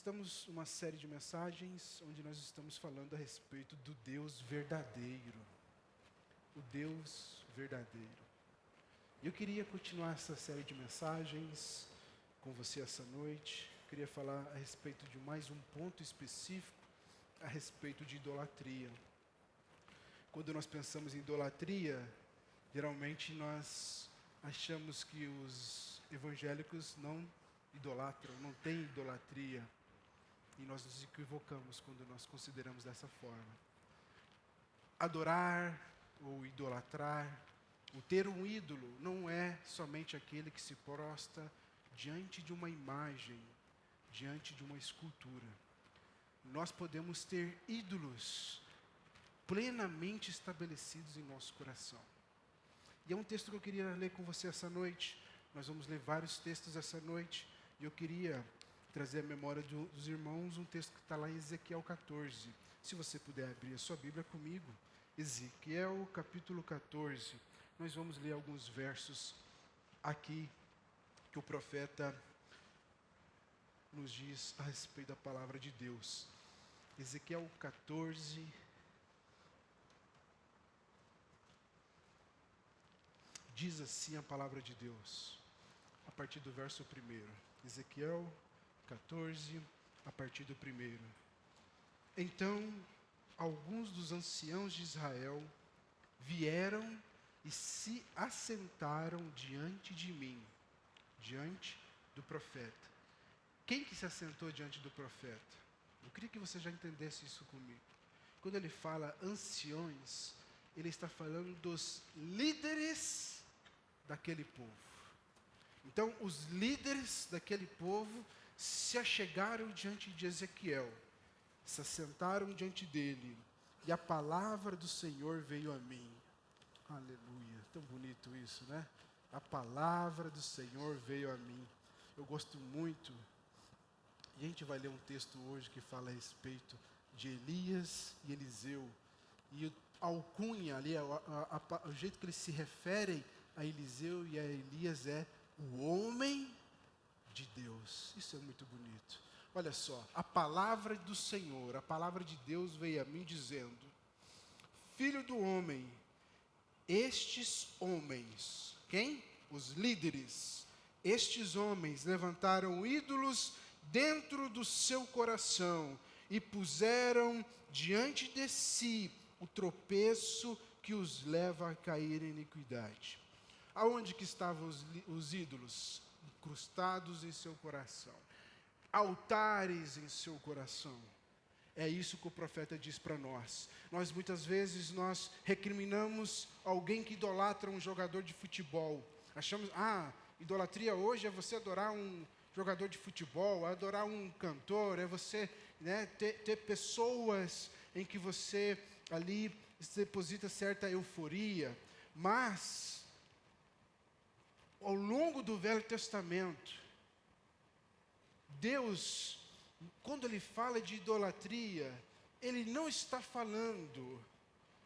estamos numa série de mensagens onde nós estamos falando a respeito do Deus verdadeiro. O Deus verdadeiro. E eu queria continuar essa série de mensagens com você essa noite. Queria falar a respeito de mais um ponto específico, a respeito de idolatria. Quando nós pensamos em idolatria, geralmente nós achamos que os evangélicos não idolatram, não têm idolatria. E nós nos equivocamos quando nós consideramos dessa forma. Adorar ou idolatrar, o ter um ídolo, não é somente aquele que se prostra diante de uma imagem, diante de uma escultura. Nós podemos ter ídolos plenamente estabelecidos em nosso coração. E é um texto que eu queria ler com você essa noite. Nós vamos ler vários textos essa noite. E eu queria trazer à memória dos irmãos um texto que está lá em Ezequiel 14. Se você puder abrir a sua Bíblia comigo. Ezequiel capítulo 14. Nós vamos ler alguns versos aqui que o profeta nos diz a respeito da palavra de Deus. Ezequiel 14. Diz assim a palavra de Deus, a partir do verso 1. Ezequiel 14, a partir do 1. Então, alguns dos anciãos de Israel vieram e se assentaram diante de mim, diante do profeta. Quem que se assentou diante do profeta? Eu queria que você já entendesse isso comigo. Quando ele fala anciões, ele está falando dos líderes daquele povo. Então, os líderes daquele povo se achegaram diante de Ezequiel, se assentaram diante dele, e a palavra do Senhor veio a mim. Aleluia, tão bonito isso, né? A palavra do Senhor veio a mim. Eu gosto muito, e a gente vai ler um texto hoje que fala a respeito de Elias e Eliseu, e a alcunha ali, o jeito que eles se referem a Eliseu e a Elias é o homem de Deus. Isso é muito bonito. Olha só, a palavra do Senhor, a palavra de Deus veio a mim dizendo: Filho do homem, estes homens, quem? Os líderes. Estes homens levantaram ídolos dentro do seu coração e puseram diante de si o tropeço que os leva a cair em iniquidade. Aonde que estavam os ídolos? Incrustados em seu coração. Altares em seu coração. É isso que o profeta diz para nós. Nós muitas vezes recriminamos alguém que idolatra um jogador de futebol. Achamos, idolatria hoje é você adorar um jogador de futebol, é adorar um cantor, é você ter pessoas em que você ali deposita certa euforia. Mas ao longo do Velho Testamento, Deus, quando Ele fala de idolatria, Ele não está falando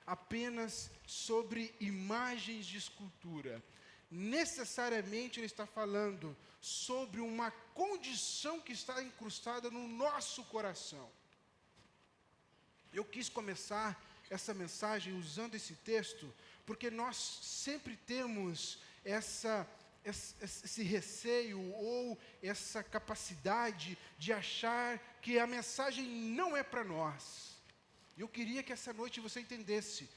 apenas sobre imagens de escultura. Necessariamente Ele está falando sobre uma condição que está incrustada no nosso coração. Eu quis começar essa mensagem usando esse texto, porque nós sempre temos esse receio ou essa capacidade de achar que a mensagem não é para nós. Eu queria que essa noite você entendesse,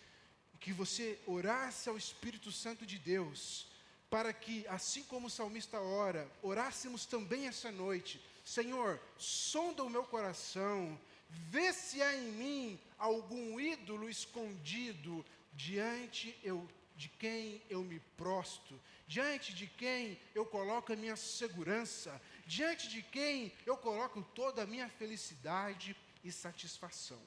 que você orasse ao Espírito Santo de Deus, para que, assim como o salmista ora, orássemos também essa noite: Senhor, sonda o meu coração, vê se há em mim algum ídolo escondido diante de quem eu me prostro, diante de quem eu coloco a minha segurança, diante de quem eu coloco toda a minha felicidade e satisfação.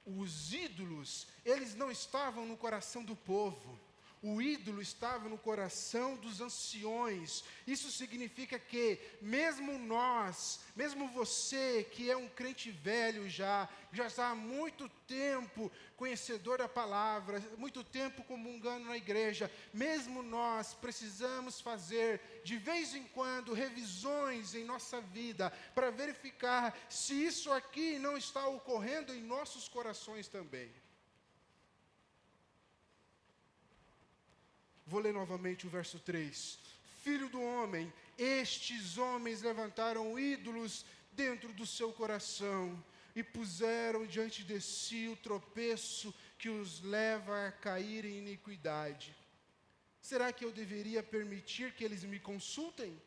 Os ídolos, eles não estavam no coração do povo. O ídolo estava no coração dos anciões. Isso significa que, mesmo nós, mesmo você que é um crente velho já está há muito tempo conhecedor da palavra, muito tempo comungando na igreja, mesmo nós precisamos fazer, de vez em quando, revisões em nossa vida, para verificar se isso aqui não está ocorrendo em nossos corações também. Vou ler novamente o verso 3. Filho do homem, estes homens levantaram ídolos dentro do seu coração e puseram diante de si o tropeço que os leva a cair em iniquidade. Será que eu deveria permitir que eles me consultem?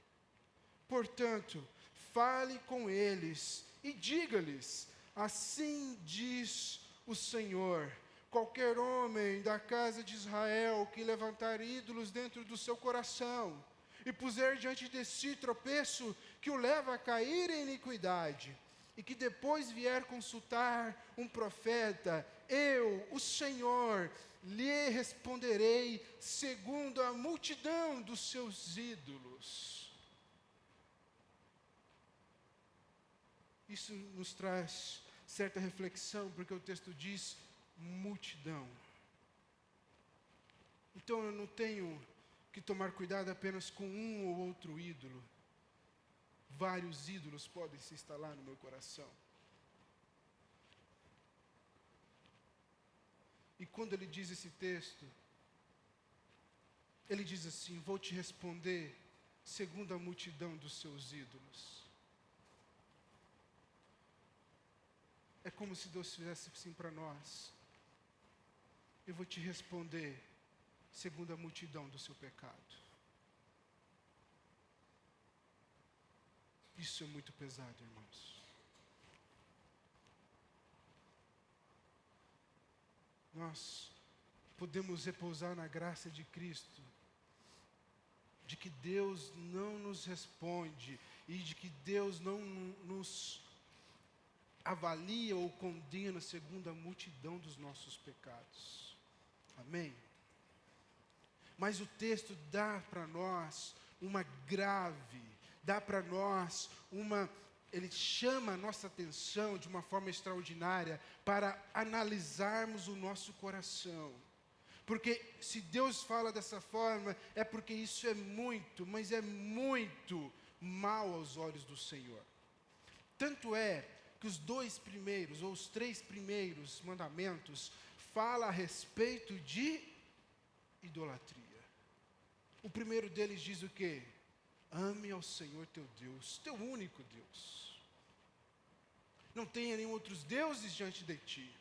Portanto, fale com eles e diga-lhes, assim diz o Senhor: qualquer homem da casa de Israel que levantar ídolos dentro do seu coração e puser diante de si tropeço que o leva a cair em iniquidade, e que depois vier consultar um profeta, eu, o Senhor, lhe responderei segundo a multidão dos seus ídolos. Isso nos traz certa reflexão, porque o texto diz multidão. Então eu não tenho que tomar cuidado apenas com um ou outro ídolo. Vários ídolos podem se instalar no meu coração. E quando ele diz esse texto, ele diz assim: vou te responder segundo a multidão dos seus ídolos. É como se Deus fizesse assim para nós: eu vou te responder segundo a multidão do seu pecado. Isso é muito pesado, irmãos. Nós podemos repousar na graça de Cristo, de que Deus não nos responde e de que Deus não nos avalia ou condena segundo a multidão dos nossos pecados. Amém? Mas o texto dá para nós uma grave, dá para nós ele chama a nossa atenção de uma forma extraordinária para analisarmos o nosso coração. Porque se Deus fala dessa forma, é porque isso é muito, mas é muito mal aos olhos do Senhor. Tanto é que os 2 primeiros, ou os 3 primeiros mandamentos, falam a respeito de idolatria. O primeiro deles diz o quê? Ame ao Senhor teu Deus, teu único Deus. Não tenha nenhum outros deuses diante de ti.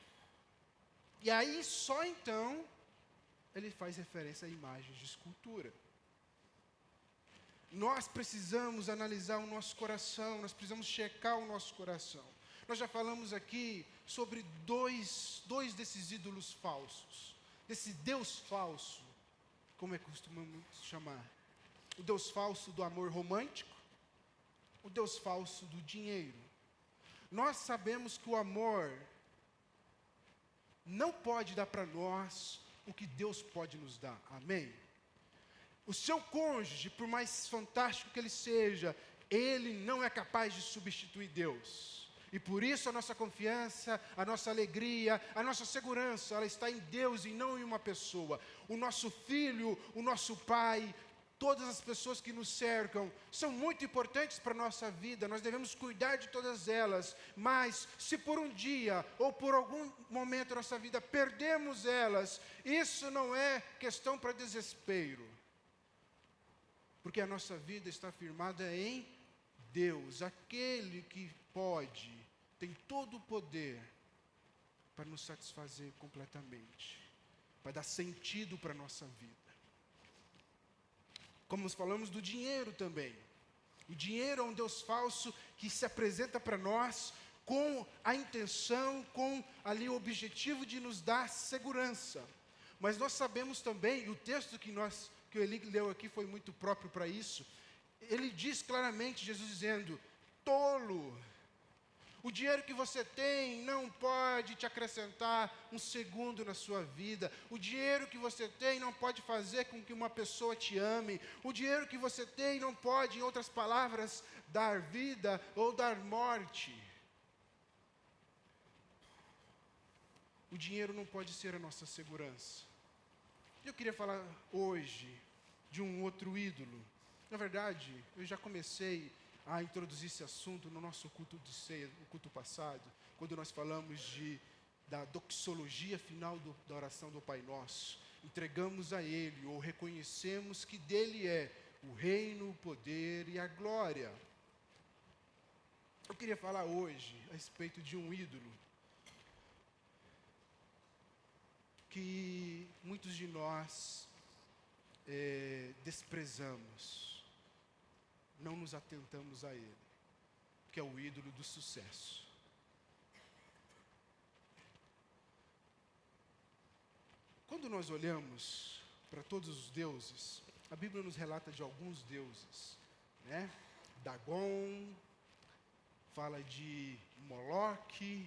E aí, só então, ele faz referência a imagens de escultura. Nós precisamos analisar o nosso coração, nós precisamos checar o nosso coração. Nós já falamos aqui sobre dois desses ídolos falsos, desse Deus falso, como é que costumamos chamar? O Deus falso do amor romântico, o Deus falso do dinheiro. Nós sabemos que o amor não pode dar para nós o que Deus pode nos dar, amém? O seu cônjuge, por mais fantástico que ele seja, ele não é capaz de substituir Deus. E por isso a nossa confiança, a nossa alegria, a nossa segurança, ela está em Deus e não em uma pessoa. O nosso filho, o nosso pai, todas as pessoas que nos cercam, são muito importantes para a nossa vida, nós devemos cuidar de todas elas, mas se por um dia ou por algum momento da nossa vida perdemos elas, isso não é questão para desespero, porque a nossa vida está firmada em Deus, aquele que pode, tem todo o poder para nos satisfazer completamente, para dar sentido para a nossa vida. Como nós falamos do dinheiro também. O dinheiro é um Deus falso que se apresenta para nós com a intenção, com ali o objetivo de nos dar segurança. Mas nós sabemos também, e o texto que o Eli leu aqui foi muito próprio para isso, ele diz claramente, Jesus dizendo, tolo, O dinheiro que você tem não pode te acrescentar um segundo na sua vida. O dinheiro que você tem não pode fazer com que uma pessoa te ame. O dinheiro que você tem não pode, em outras palavras, dar vida ou dar morte. O dinheiro não pode ser a nossa segurança. Eu queria falar hoje de um outro ídolo. Na verdade, eu já comecei a introduzir esse assunto no nosso culto de ceia, no culto passado, quando nós falamos da doxologia final da oração do Pai Nosso. Entregamos a Ele, ou reconhecemos que dele é o reino, o poder e a glória. Eu queria falar hoje a respeito de um ídolo que muitos de nós desprezamos, não nos atentamos a ele, que é o ídolo do sucesso. Quando nós olhamos para todos os deuses, a Bíblia nos relata de alguns deuses, né? Dagon, fala de Moloque,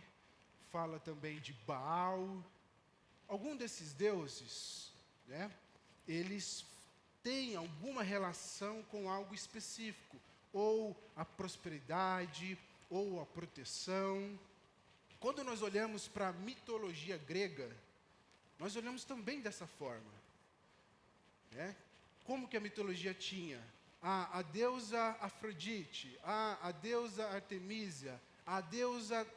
fala também de Baal. Algum desses deuses, né, eles têm alguma relação com algo específico, ou a prosperidade, ou a proteção. Quando nós olhamos para a mitologia grega, nós olhamos também dessa forma, né? Como que a mitologia tinha? A deusa Afrodite, a deusa Artemísia,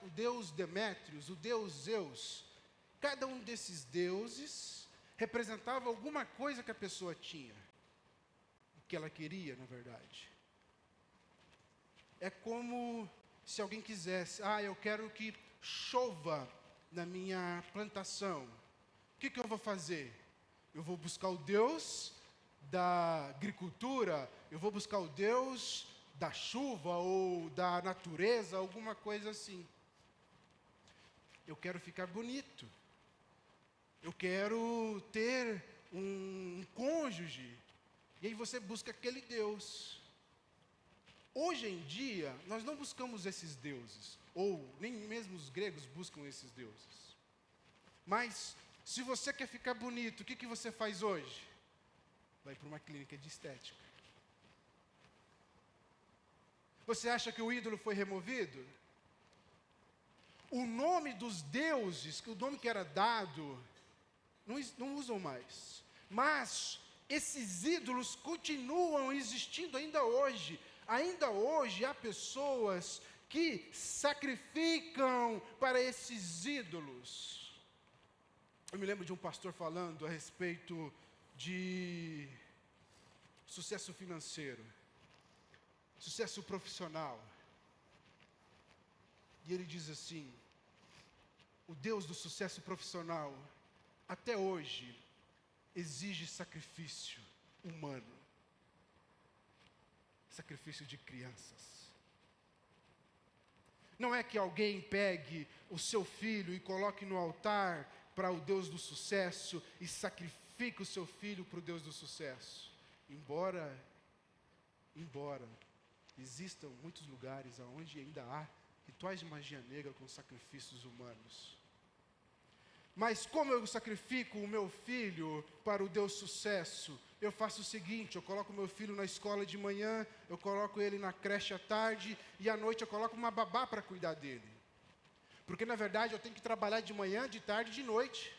o deus Demétrios, o deus Zeus. Cada um desses deuses representava alguma coisa que a pessoa tinha, o que ela queria, na verdade. É como se alguém quisesse, eu quero que chova na minha plantação. O que eu vou fazer? Eu vou buscar o Deus da agricultura, eu vou buscar o Deus da chuva ou da natureza, alguma coisa assim. Eu quero ficar bonito. Eu quero ter um cônjuge. E aí você busca aquele Deus. Hoje em dia, nós não buscamos esses deuses. Ou nem mesmo os gregos buscam esses deuses. Mas, se você quer ficar bonito, o que você faz hoje? Vai para uma clínica de estética. Você acha que o ídolo foi removido? O nome dos deuses, o nome que era dado, não usam mais. Mas esses ídolos continuam existindo ainda hoje. Ainda hoje há pessoas que sacrificam para esses ídolos. Eu me lembro de um pastor falando a respeito de sucesso financeiro, sucesso profissional. E ele diz assim: o Deus do sucesso profissional até hoje exige sacrifício humano, sacrifício de crianças. Não é que alguém pegue o seu filho e coloque no altar para o Deus do sucesso e sacrifique o seu filho para o Deus do sucesso. Embora existam muitos lugares onde ainda há rituais de magia negra com sacrifícios humanos. Mas como eu sacrifico o meu filho para o Deus sucesso? Eu faço o seguinte: eu coloco meu filho na escola de manhã, eu coloco ele na creche à tarde, e à noite eu coloco uma babá para cuidar dele. Porque na verdade eu tenho que trabalhar de manhã, de tarde e de noite.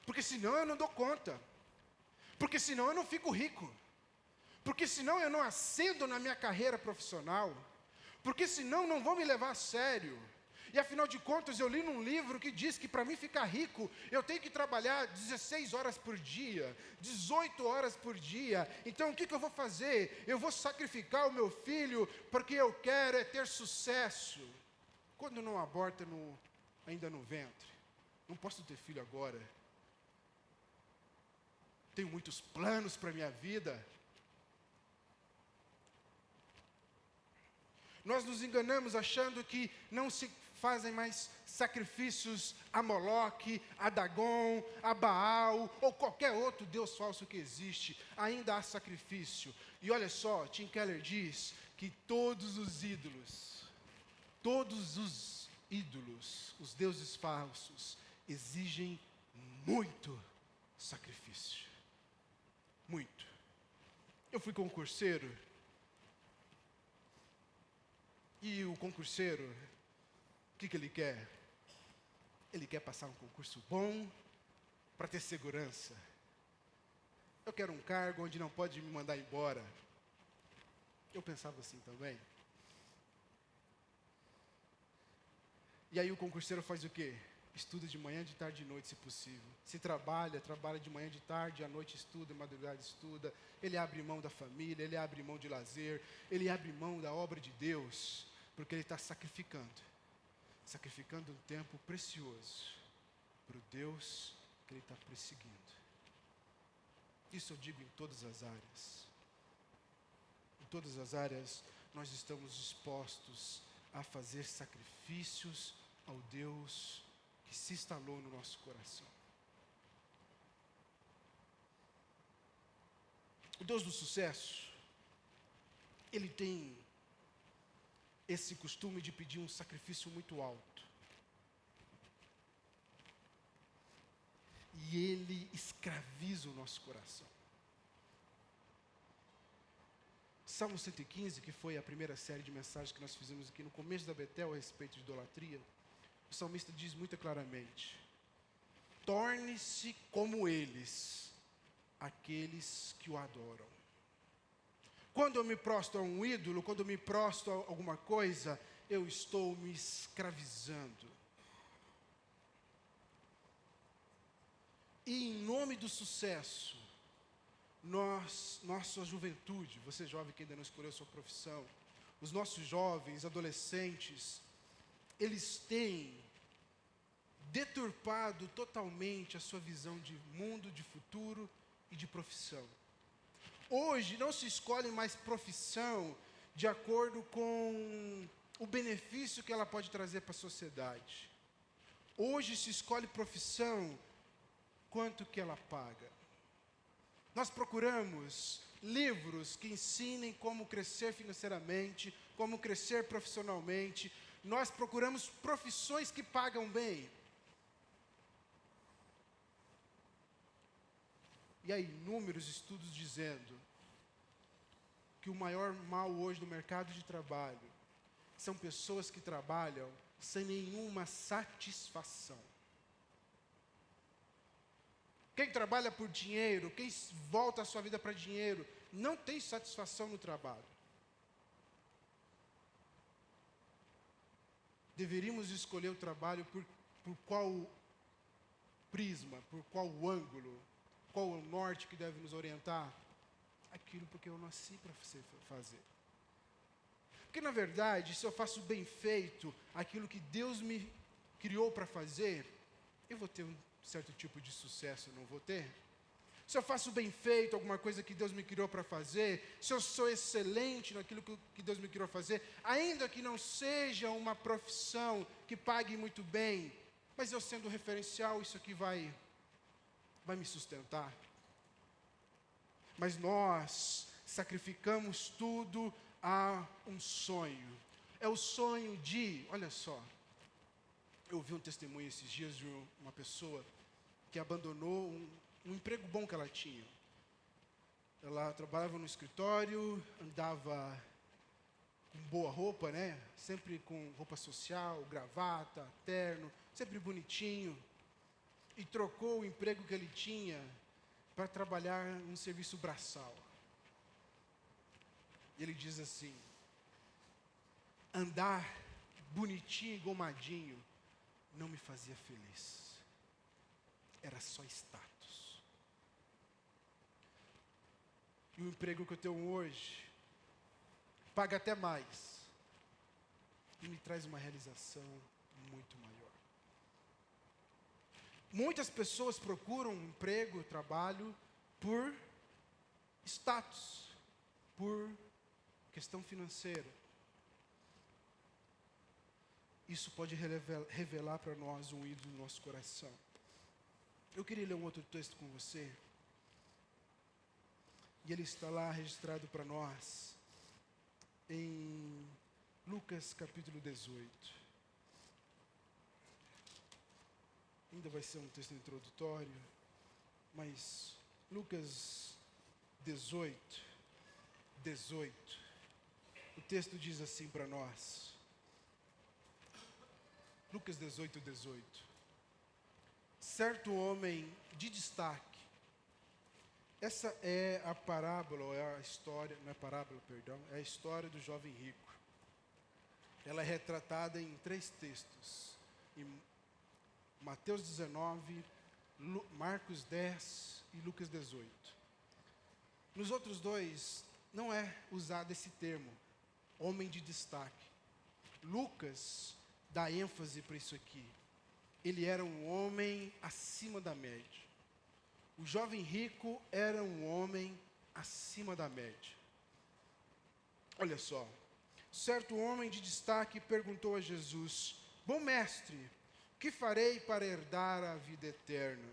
Porque senão eu não dou conta. Porque senão eu não fico rico. Porque senão eu não ascendo na minha carreira profissional. Porque senão não vão me levar a sério. E afinal de contas, eu li num livro que diz que para mim ficar rico, eu tenho que trabalhar 16 horas por dia, 18 horas por dia. Então o que eu vou fazer? Eu vou sacrificar o meu filho porque eu quero é ter sucesso. Quando não aborta ainda no ventre, não posso ter filho agora. Tenho muitos planos para a minha vida. Nós nos enganamos achando que não se fazem mais sacrifícios a Moloque, a Dagon, a Baal ou qualquer outro deus falso que existe. Ainda há sacrifício. E olha só, Tim Keller diz que todos os ídolos, todos os ídolos, os deuses falsos, exigem muito sacrifício. Muito. Eu fui concurseiro. E o concurseiro, o que ele quer? Ele quer passar um concurso bom para ter segurança. Eu quero um cargo onde não pode me mandar embora. Eu pensava assim também. E aí o concurseiro faz o quê? Estuda de manhã, de tarde e de noite, se possível. Se trabalha de manhã, de tarde, à noite estuda, madrugada estuda. Ele abre mão da família, ele abre mão de lazer, ele abre mão da obra de Deus, porque ele está sacrificando um tempo precioso para o Deus que ele está perseguindo. Isso eu digo em todas as áreas. Em todas as áreas, nós estamos dispostos a fazer sacrifícios ao Deus que se instalou no nosso coração. O Deus do sucesso, ele tem esse costume de pedir um sacrifício muito alto. E ele escraviza o nosso coração. Salmo 115, que foi a primeira série de mensagens que nós fizemos aqui no começo da Betel a respeito de idolatria, o salmista diz muito claramente: torne-se como eles, aqueles que o adoram. Quando eu me prostro a um ídolo, quando eu me prostro a alguma coisa, eu estou me escravizando. E em nome do sucesso, nossa juventude, você jovem que ainda não escolheu sua profissão, os nossos jovens, adolescentes, eles têm deturpado totalmente a sua visão de mundo, de futuro e de profissão. Hoje não se escolhe mais profissão de acordo com o benefício que ela pode trazer para a sociedade. Hoje se escolhe profissão quanto que ela paga. Nós procuramos livros que ensinem como crescer financeiramente, como crescer profissionalmente. Nós procuramos profissões que pagam bem. E há inúmeros estudos dizendo que o maior mal hoje no mercado de trabalho são pessoas que trabalham sem nenhuma satisfação. Quem trabalha por dinheiro, quem volta a sua vida para dinheiro, não tem satisfação no trabalho. Deveríamos escolher o trabalho por qual prisma, por qual ângulo, qual é o norte que deve nos orientar? Aquilo porque eu nasci para fazer. Porque, na verdade, se eu faço bem feito aquilo que Deus me criou para fazer, eu vou ter um certo tipo de sucesso, não vou ter? Se eu faço bem feito alguma coisa que Deus me criou para fazer, se eu sou excelente naquilo que Deus me criou para fazer, ainda que não seja uma profissão que pague muito bem, mas eu sendo referencial, isso aqui vai me sustentar. Mas nós sacrificamos tudo a um sonho. É o sonho de, olha só, eu ouvi um testemunho esses dias de uma pessoa que abandonou um emprego bom que ela tinha. Ela trabalhava no escritório, andava com boa roupa, né? Sempre com roupa social, gravata, terno, sempre bonitinho. E trocou o emprego que ele tinha para trabalhar num serviço braçal. E ele diz assim: andar bonitinho e gomadinho não me fazia feliz. Era só status. E o emprego que eu tenho hoje paga até mais e me traz uma realização muito maior. Muitas pessoas procuram um emprego, trabalho, por status, por questão financeira. Isso pode revelar para nós um ídolo no nosso coração. Eu queria ler um outro texto com você. E ele está lá registrado para nós em Lucas capítulo 18. ainda vai ser um texto introdutório, mas Lucas 18, o texto diz assim para nós. Lucas 18. Certo homem de destaque. Essa é a parábola, ou é a história, não é parábola, perdão, é a história do jovem rico. Ela é retratada em 3 textos. Em Mateus 19, Marcos 10 e Lucas 18. Nos outros 2, não é usado esse termo, homem de destaque. Lucas dá ênfase para isso aqui. Ele era um homem acima da média. O jovem rico era um homem acima da média. Olha só. Certo homem de destaque perguntou a Jesus: Bom mestre, que farei para herdar a vida eterna?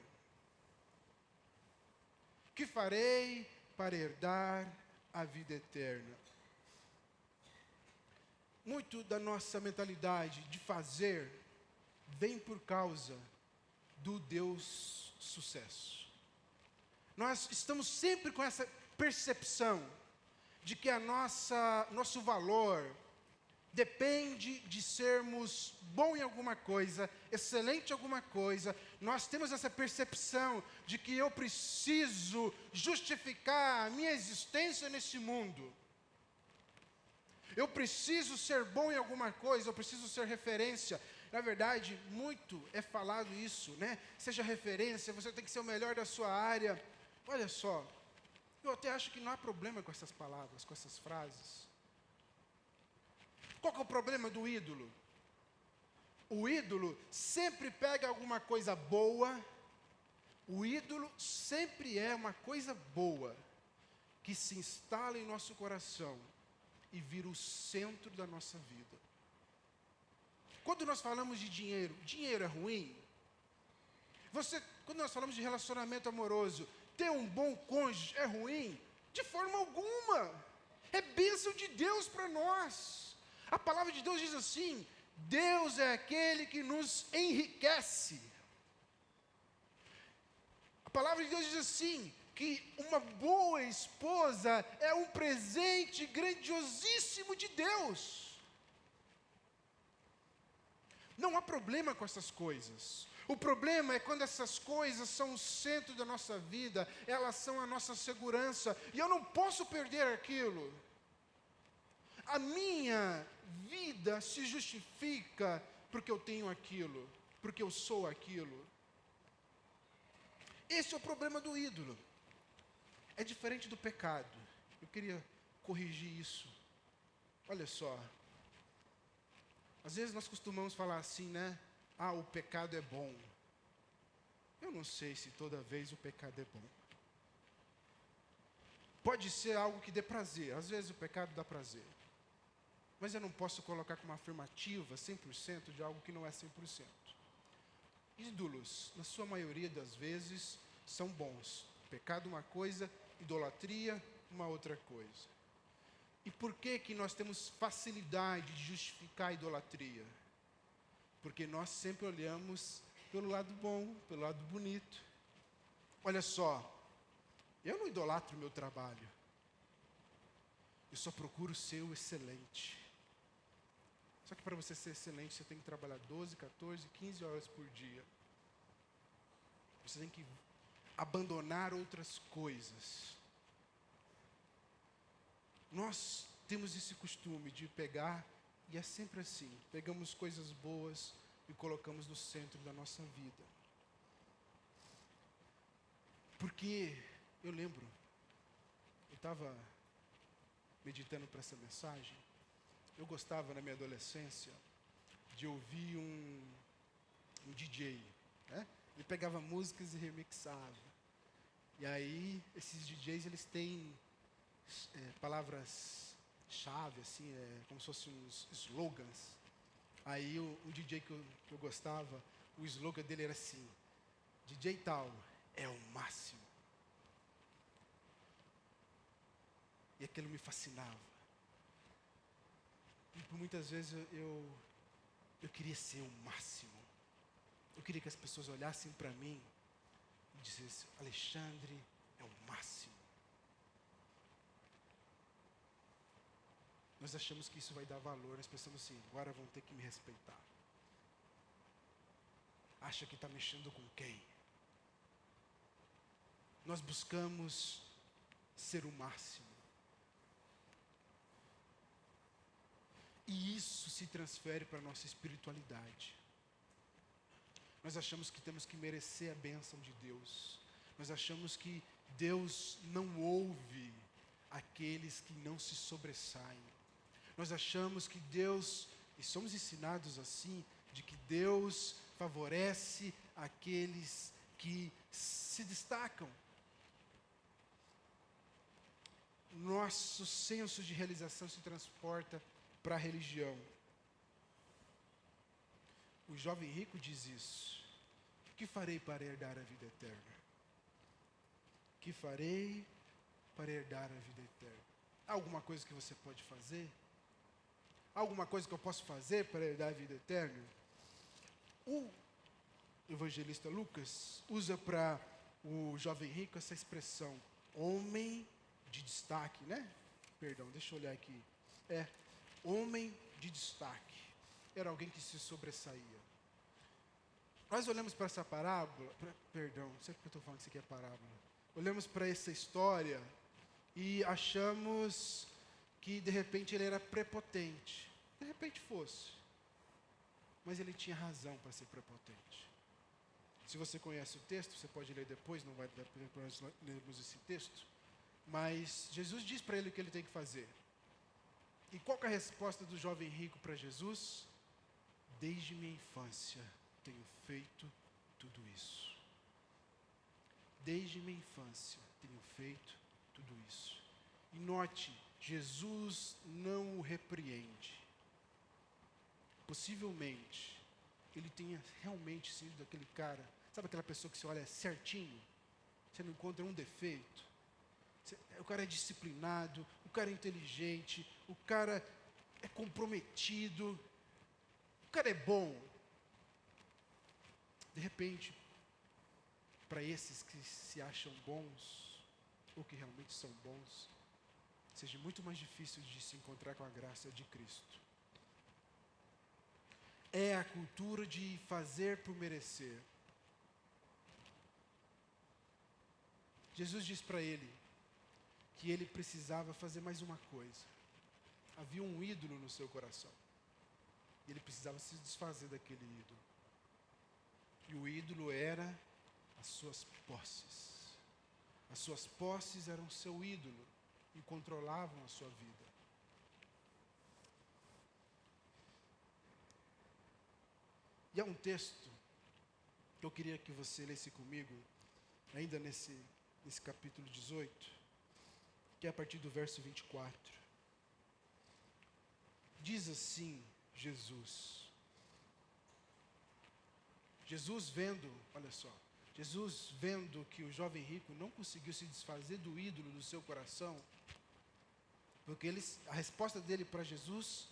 Que farei para herdar a vida eterna? Muito da nossa mentalidade de fazer vem por causa do Deus sucesso. Nós estamos sempre com essa percepção de que nosso valor depende de sermos bom em alguma coisa, excelente em alguma coisa. Nós temos essa percepção de que eu preciso justificar a minha existência nesse mundo. Eu preciso ser bom em alguma coisa, eu preciso ser referência. Na verdade, muito é falado isso, né? Seja referência, você tem que ser o melhor da sua área. Olha só, eu até acho que não há problema com essas palavras, com essas frases. Qual que é o problema do ídolo? O ídolo sempre pega alguma coisa boa, o ídolo sempre é uma coisa boa, que se instala em nosso coração e vira o centro da nossa vida. Quando nós falamos de dinheiro, dinheiro é ruim? Quando nós falamos de relacionamento amoroso, ter um bom cônjuge é ruim? De forma alguma. É bênção de Deus para nós. A palavra de Deus diz assim: Deus é aquele que nos enriquece. A palavra de Deus diz assim, que uma boa esposa é um presente grandiosíssimo de Deus. Não há problema com essas coisas. O problema é quando essas coisas são o centro da nossa vida, elas são a nossa segurança, e eu não posso perder aquilo. A minha vida se justifica porque eu tenho aquilo, porque eu sou aquilo. Esse é o problema do ídolo. É diferente do pecado. Eu queria corrigir isso. Olha só. Às vezes nós costumamos falar assim, né? Ah, o pecado é bom. Eu não sei se toda vez o pecado é bom. Pode ser algo que dê prazer. Às vezes o pecado dá prazer. Mas eu não posso colocar como afirmativa 100% de algo que não é 100%. Ídolos, na sua maioria das vezes, são bons. Pecado uma coisa, idolatria uma outra coisa. E por que nós temos facilidade de justificar a idolatria? Porque nós sempre olhamos pelo lado bom, pelo lado bonito. Olha só, eu não idolatro o meu trabalho. Eu só procuro ser o excelente. Só que para você ser excelente, você tem que trabalhar 12, 14, 15 horas por dia. Você tem que abandonar outras coisas. Nós temos esse costume de pegar, e é sempre assim, pegamos coisas boas e colocamos no centro da nossa vida. Porque, eu lembro, eu estava meditando para essa mensagem, eu gostava na minha adolescência de ouvir um DJ, né? Ele pegava músicas e remixava. E aí, esses DJs, eles têm palavras-chave, assim, como se fossem uns slogans. Aí, o DJ que eu gostava, o slogan dele era assim: DJ tal é o máximo. E aquilo me fascinava. E por muitas vezes eu queria ser o máximo. Eu queria que as pessoas olhassem para mim e dissessem: Alexandre é o máximo. Nós achamos que isso vai dar valor, nós pensamos assim: agora vão ter que me respeitar. Acha que está mexendo com quem? Nós buscamos ser o máximo. E isso se transfere para a nossa espiritualidade. Nós achamos que temos que merecer a bênção de Deus. Nós achamos que Deus não ouve aqueles que não se sobressaem. Nós achamos que Deus, e somos ensinados assim, de que Deus favorece aqueles que se destacam. Nosso senso de realização se transporta para a religião. O jovem rico diz isso: o que farei para herdar a vida eterna? O que farei para herdar a vida eterna? Há alguma coisa que você pode fazer? Há alguma coisa que eu posso fazer para herdar a vida eterna? O evangelista Lucas usa para o jovem rico essa expressão, homem de destaque, né? Perdão, deixa eu olhar aqui. Homem de destaque. Era alguém que se sobressaía. Nós olhamos para essa parábola, perdão, não sei porque eu estou falando que isso aqui é parábola. Olhamos para essa história e achamos que de repente ele era prepotente. De repente fosse. Mas ele tinha razão para ser prepotente. Se você conhece o texto, você pode ler depois, não vai dar para nós lermos esse texto. Mas Jesus diz para ele o que ele tem que fazer. E qual que é a resposta do jovem rico para Jesus? Desde minha infância tenho feito tudo isso. Desde minha infância tenho feito tudo isso. E note, Jesus não o repreende. Possivelmente, ele tenha realmente sido daquele cara, sabe aquela pessoa que você olha certinho, você não encontra um defeito? O cara é disciplinado, o cara é inteligente, o cara é comprometido, o cara é bom. De repente, para esses que se acham bons, ou que realmente são bons, seja muito mais difícil de se encontrar com a graça de Cristo. É a cultura de fazer por merecer. Jesus diz para ele que ele precisava fazer mais uma coisa. Havia um ídolo no seu coração. E ele precisava se desfazer daquele ídolo. E o ídolo era as suas posses. As suas posses eram seu ídolo e controlavam a sua vida. E há um texto que eu queria que você lesse comigo, ainda nesse capítulo 18, que é a partir do verso 24. Diz assim Jesus. Jesus vendo, olha só, Jesus vendo que o jovem rico não conseguiu se desfazer do ídolo do seu coração, porque a resposta dele para Jesus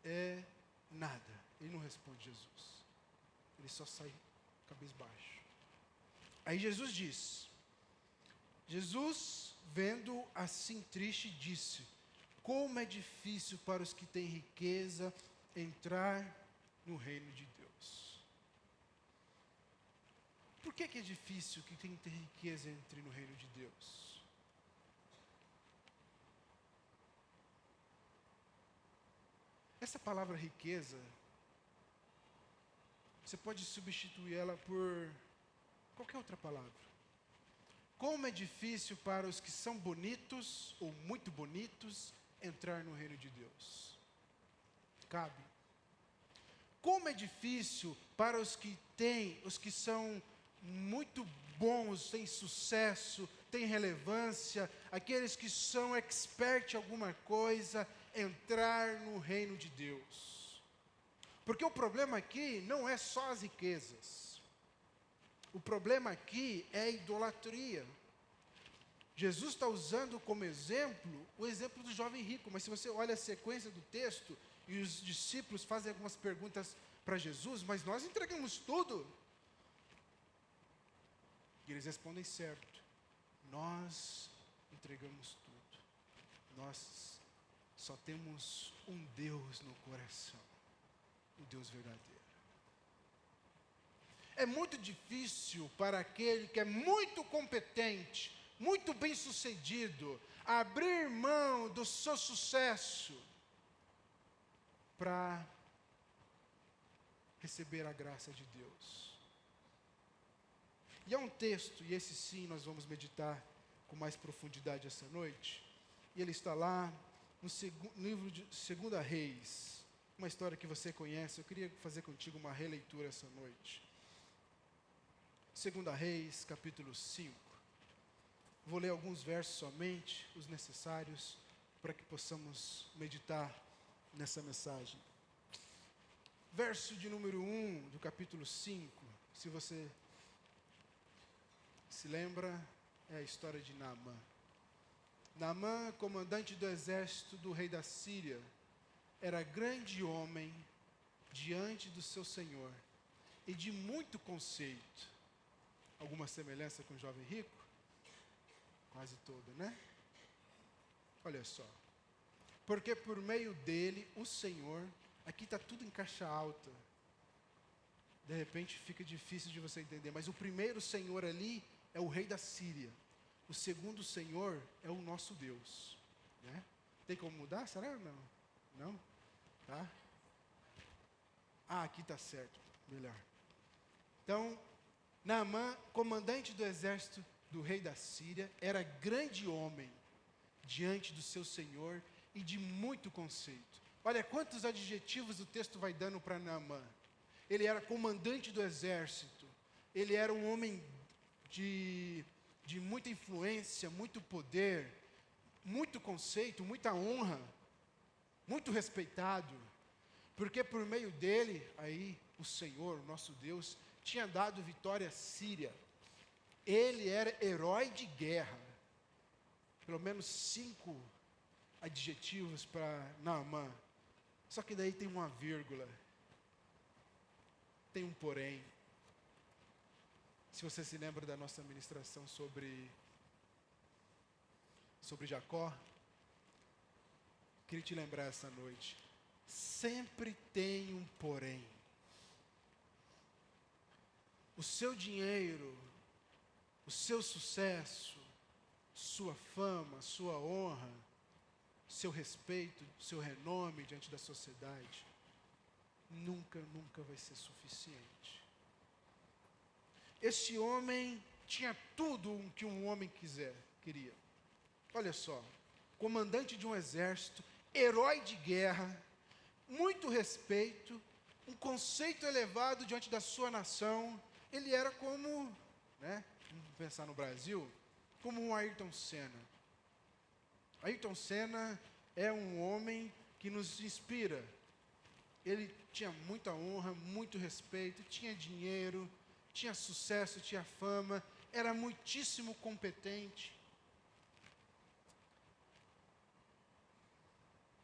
é nada. Ele não responde Jesus. Ele só sai cabisbaixo. Aí Jesus diz, Jesus, vendo assim triste, disse: como é difícil para os que têm riqueza entrar no reino de Deus. Por que é difícil que quem tem riqueza entre no reino de Deus? Essa palavra riqueza, você pode substituir ela por qualquer outra palavra. Como é difícil para os que são bonitos ou muito bonitos entrar no reino de Deus. Cabe. Como é difícil para os que são muito bons, têm sucesso, têm relevância, aqueles que são expert em alguma coisa, entrar no reino de Deus. Porque o problema aqui não é só as riquezas. O problema aqui é a idolatria. Jesus está usando como exemplo o exemplo do jovem rico, mas se você olha a sequência do texto e os discípulos fazem algumas perguntas para Jesus, mas nós entregamos tudo. E eles respondem certo. Nós entregamos tudo. Nós só temos um Deus no coração. O Deus verdadeiro. É muito difícil para aquele que é muito competente, muito bem-sucedido, abrir mão do seu sucesso para receber a graça de Deus. E há um texto, e esse sim nós vamos meditar com mais profundidade essa noite, e ele está lá no livro de 2 Reis, uma história que você conhece. Eu queria fazer contigo uma releitura essa noite. 2 Reis, capítulo 5. Vou ler alguns versos somente, os necessários, para que possamos meditar nessa mensagem. Verso de número 1 do capítulo 5, se você se lembra, é a história de Naamã. Naamã, comandante do exército do rei da Síria, era grande homem diante do seu senhor e de muito conceito. Alguma semelhança com o jovem rico? Quase toda, né? Olha só. Porque por meio dele, o Senhor, aqui está tudo em caixa alta. De repente fica difícil de você entender, mas o primeiro Senhor ali é o rei da Síria. O segundo Senhor é o nosso Deus. Né? Tem como mudar? Será? Não. Não? Tá? Aqui está certo. Melhor. Então, Naamã, comandante do exército do rei da Síria, era grande homem diante do seu Senhor e de muito conceito. Olha quantos adjetivos o texto vai dando para Naamã. Ele era comandante do exército, ele era um homem de muita influência, muito poder, muito conceito, muita honra, muito respeitado, porque por meio dele, aí, o Senhor, o nosso Deus, tinha dado vitória à Síria. Ele era herói de guerra. Pelo menos 5 adjetivos para Naamã. Só que daí tem uma vírgula. Tem um porém. Se você se lembra da nossa ministração sobre Jacó, queria te lembrar essa noite. Sempre tem um porém. O seu dinheiro, o seu sucesso, sua fama, sua honra, seu respeito, seu renome diante da sociedade, nunca vai ser suficiente. Esse homem tinha tudo o que um homem queria. Olha só, comandante de um exército, herói de guerra, muito respeito, um conceito elevado diante da sua nação. Ele era como, né, vamos pensar no Brasil, como um Ayrton Senna. Ayrton Senna é um homem que nos inspira. Ele tinha muita honra, muito respeito, tinha dinheiro, tinha sucesso, tinha fama, era muitíssimo competente.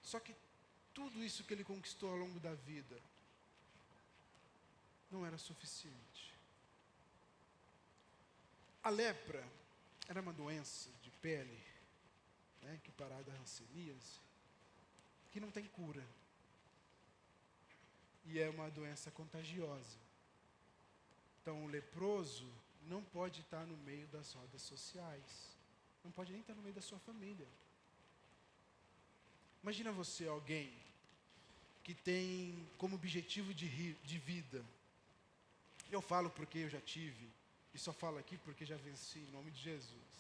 Só que tudo isso que ele conquistou ao longo da vida não era suficiente. A lepra era uma doença de pele, né, equiparada à hanseníase, que não tem cura. E é uma doença contagiosa. Então, o leproso não pode estar no meio das rodas sociais. Não pode nem estar no meio da sua família. Imagina você, alguém que tem como objetivo de vida. Eu falo porque eu já tive, e só falo aqui porque já venci, em nome de Jesus.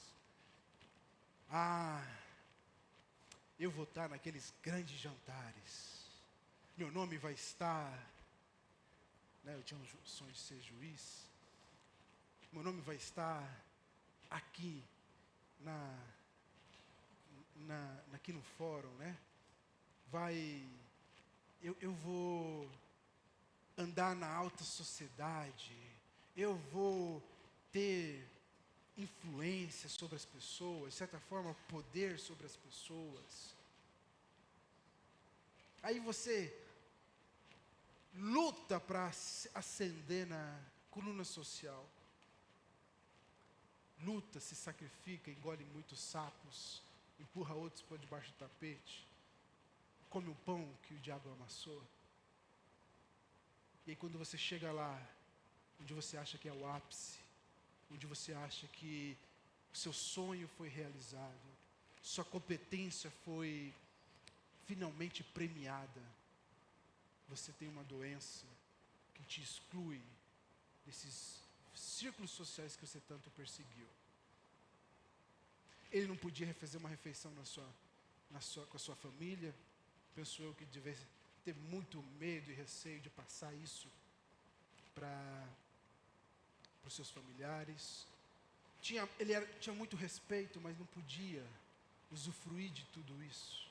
Eu vou estar naqueles grandes jantares. Meu nome vai estar, né, eu tinha um sonho de ser juiz. Meu nome vai estar aqui, aqui no fórum, né? Eu vou andar na alta sociedade, eu vou ter influência sobre as pessoas, de certa forma, poder sobre as pessoas. Aí você luta para ascender na coluna social. Luta, se sacrifica, engole muitos sapos, empurra outros para debaixo do tapete, come o pão que o diabo amassou. E aí quando você chega lá, onde você acha que é o ápice, onde você acha que o seu sonho foi realizado, sua competência foi finalmente premiada, você tem uma doença que te exclui desses círculos sociais que você tanto perseguiu. Ele não podia fazer uma refeição com a sua família. Penso eu que devia ter muito medo e receio de passar isso para os seus familiares. Ele tinha muito respeito, mas não podia usufruir de tudo isso.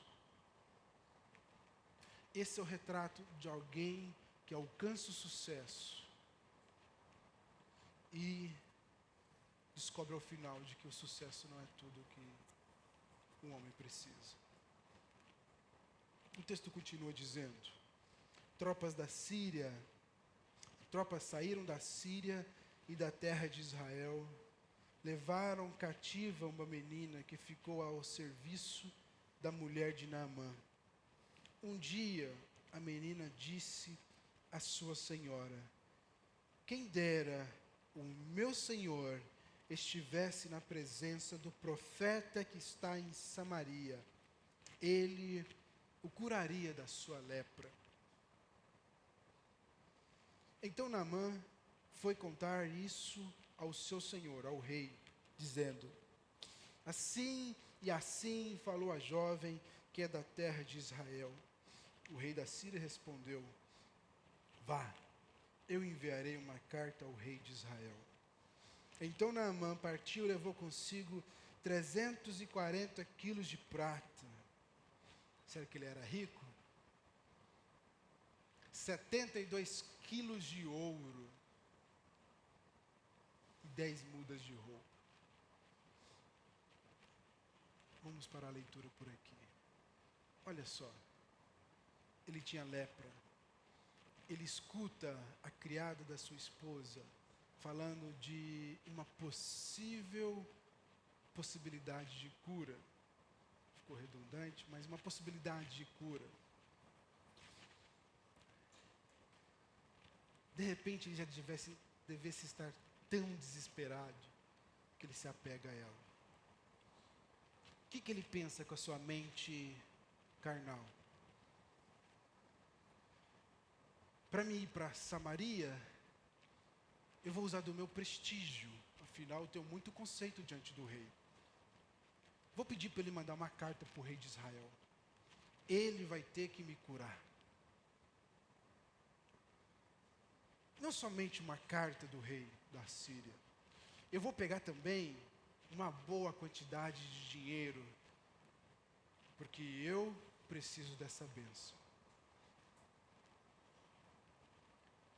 Esse é o retrato de alguém que alcança o sucesso e descobre ao final de que o sucesso não é tudo o que um homem precisa. O texto continua dizendo: tropas saíram da Síria e da terra de Israel, levaram cativa uma menina que ficou ao serviço da mulher de Naamã. Um dia, a menina disse à sua senhora: quem dera o meu senhor estivesse na presença do profeta que está em Samaria. Ele o curaria da sua lepra. Então Naamã foi contar isso ao seu senhor, ao rei, dizendo: assim e assim falou a jovem que é da terra de Israel. O rei da Síria respondeu: vá, eu enviarei uma carta ao rei de Israel. Então Naamã partiu e levou consigo 340 quilos de prata. Será que ele era rico? 72 quilos de ouro e 10 mudas de roupa. Vamos para a leitura por aqui. Olha só, ele tinha lepra. Ele escuta a criada da sua esposa falando de uma possibilidade de cura. Ficou redundante, mas uma possibilidade de cura. De repente ele já devesse estar tão desesperado que ele se apega a ela. O que ele pensa com a sua mente carnal? Para mim ir para Samaria, eu vou usar do meu prestígio. Afinal, eu tenho muito conceito diante do rei. Vou pedir para ele mandar uma carta para o rei de Israel. Ele vai ter que me curar. Não somente uma carta do rei da Síria. Eu vou pegar também uma boa quantidade de dinheiro, porque eu preciso dessa bênção.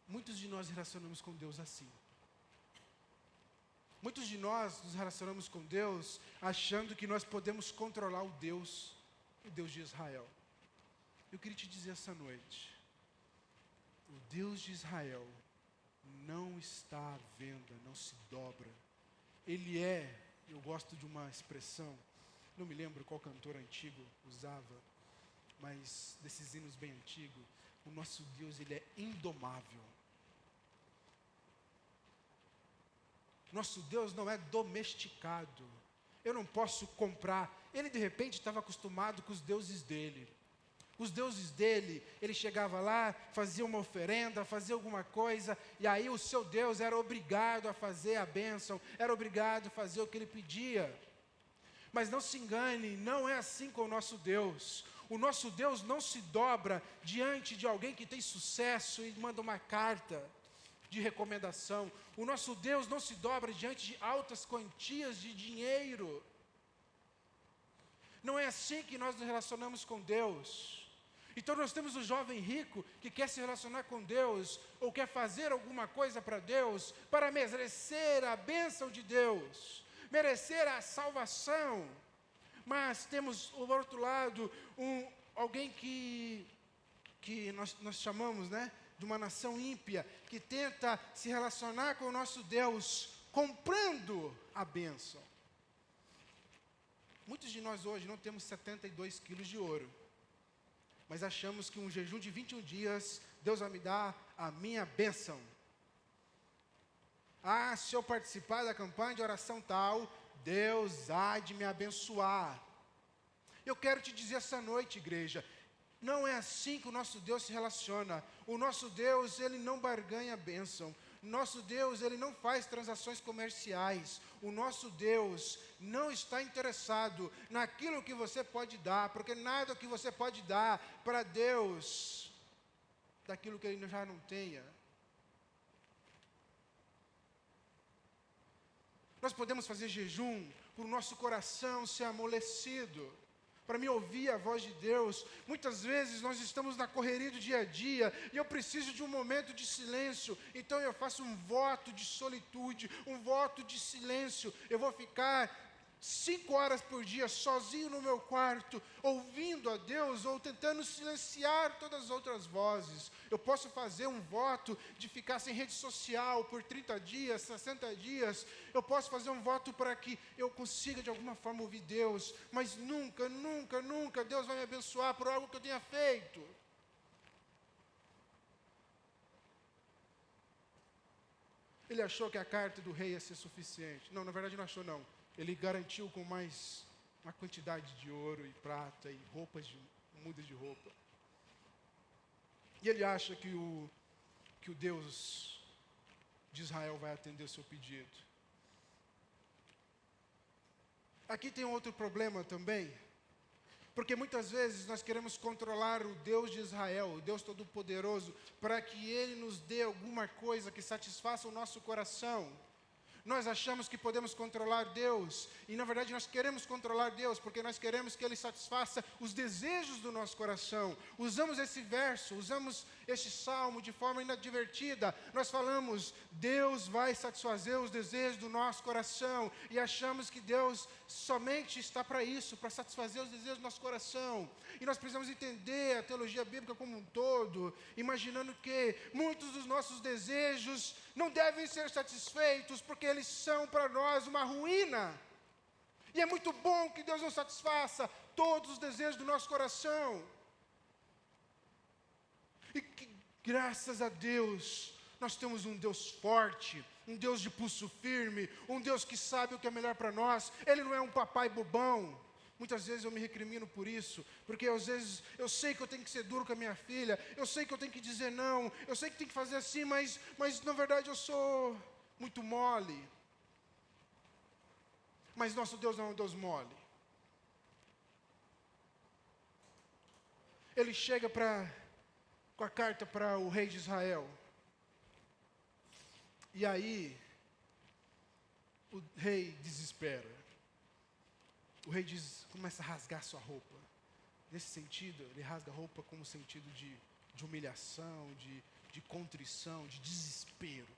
Muitos de nós relacionamos com Deus assim. Muitos de nós nos relacionamos com Deus achando que nós podemos controlar o Deus de Israel. Eu queria te dizer essa noite: o Deus de Israel não está à venda, não se dobra. Ele é, eu gosto de uma expressão, não me lembro qual cantor antigo usava, mas desses hinos bem antigos, o nosso Deus, ele é indomável. Nosso Deus não é domesticado. Eu não posso comprar. Ele de repente estava acostumado com os deuses dele. Os deuses dele, ele chegava lá, fazia uma oferenda, fazia alguma coisa, e aí o seu Deus era obrigado a fazer a bênção, era obrigado a fazer o que ele pedia. Mas não se engane, não é assim com o nosso Deus. O nosso Deus não se dobra diante de alguém que tem sucesso e manda uma carta de recomendação. O nosso Deus não se dobra diante de altas quantias de dinheiro. Não é assim que nós nos relacionamos com Deus. Então nós temos o jovem rico que quer se relacionar com Deus, ou quer fazer alguma coisa para Deus, para merecer a bênção de Deus, merecer a salvação. Mas temos, do outro lado, alguém que nós chamamos, de uma nação ímpia que tenta se relacionar com o nosso Deus comprando a bênção. Muitos de nós hoje não temos 72 quilos de ouro, mas achamos que um jejum de 21 dias, Deus vai me dar a minha bênção. Ah, se eu participar da campanha de oração tal, Deus há de me abençoar. Eu quero te dizer essa noite, igreja, não é assim que o nosso Deus se relaciona. O nosso Deus, Ele não barganha a bênção. O nosso Deus, Ele não faz transações comerciais. O nosso Deus não está interessado naquilo que você pode dar, porque nada que você pode dar para Deus, daquilo que Ele já não tenha. Nós podemos fazer jejum para o nosso coração ser amolecido, para me ouvir a voz de Deus. Muitas vezes nós estamos na correria do dia a dia e eu preciso de um momento de silêncio. Então eu faço um voto de solitude, um voto de silêncio. Eu vou ficar 5 horas por dia sozinho no meu quarto, ouvindo a Deus ou tentando silenciar todas as outras vozes. Eu posso fazer um voto de ficar sem rede social por 30 dias, 60 dias. Eu posso fazer um voto para que eu consiga de alguma forma ouvir Deus, mas nunca, nunca, nunca Deus vai me abençoar por algo que eu tenha feito. Ele achou que a carta do rei ia ser suficiente. Não, na verdade não achou não. Ele garantiu com mais uma quantidade de ouro e prata e mudas de roupa. E ele acha que o Deus de Israel vai atender o seu pedido. Aqui tem um outro problema também, porque muitas vezes nós queremos controlar o Deus de Israel, o Deus Todo-Poderoso, para que Ele nos dê alguma coisa que satisfaça o nosso coração. Nós achamos que podemos controlar Deus, e na verdade nós queremos controlar Deus, porque nós queremos que Ele satisfaça os desejos do nosso coração. Usamos esse verso, usamos este salmo de forma inadvertida. Nós falamos, Deus vai satisfazer os desejos do nosso coração, e achamos que Deus somente está para isso, para satisfazer os desejos do nosso coração. E nós precisamos entender a teologia bíblica como um todo, imaginando que muitos dos nossos desejos não devem ser satisfeitos, porque eles são para nós uma ruína. E é muito bom que Deus nos satisfaça todos os desejos do nosso coração. E que, graças a Deus, nós temos um Deus forte, um Deus de pulso firme, um Deus que sabe o que é melhor para nós. Ele não é um papai bobão. Muitas vezes eu me recrimino por isso, porque às vezes eu sei que eu tenho que ser duro com a minha filha, eu sei que eu tenho que dizer não, eu sei que tem que fazer assim, mas na verdade eu sou muito mole. Mas nosso Deus não é um Deus mole. Ele chega com a carta para o rei de Israel. E aí, o rei desespera. O rei começa a rasgar sua roupa. Nesse sentido, ele rasga a roupa como sentido de humilhação, de contrição, de desespero.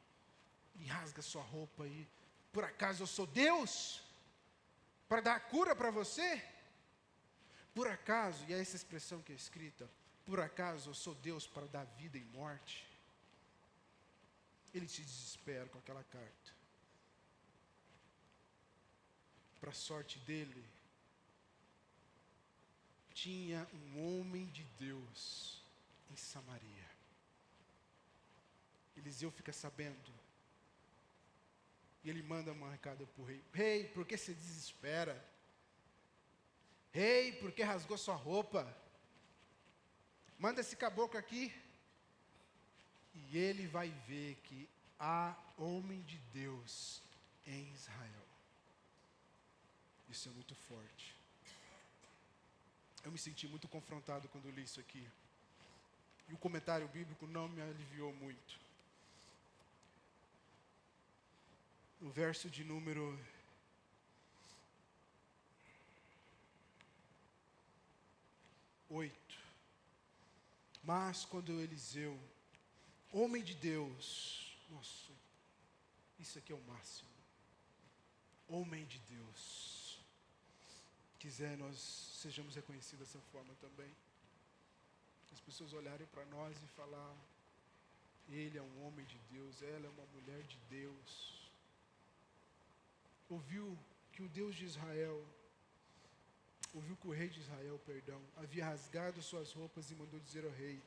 Ele rasga sua roupa e, por acaso eu sou Deus? Para dar cura para você? Por acaso, e é essa expressão que é escrita, por acaso eu sou Deus para dar vida e morte? Ele se desespera com aquela carta. Para a sorte dele, tinha um homem de Deus em Samaria. Eliseu fica sabendo. E ele manda uma recada para o rei. Rei, por que você desespera? Rei, por que rasgou sua roupa? Manda esse caboclo aqui. E ele vai ver que há homem de Deus em Israel. Isso é muito forte. Eu me senti muito confrontado quando li isso aqui. E o comentário bíblico não me aliviou muito. No verso de número 8. Mas quando Eliseu, homem de Deus, nossa, isso aqui é o máximo. Homem de Deus, quiser nós sejamos reconhecidos dessa forma também. As pessoas olharem para nós e falar, Ele é um homem de Deus, ela é uma mulher de Deus. Ouviu que o Deus de Israel, ouviu que o rei de Israel, havia rasgado suas roupas e mandou dizer ao rei: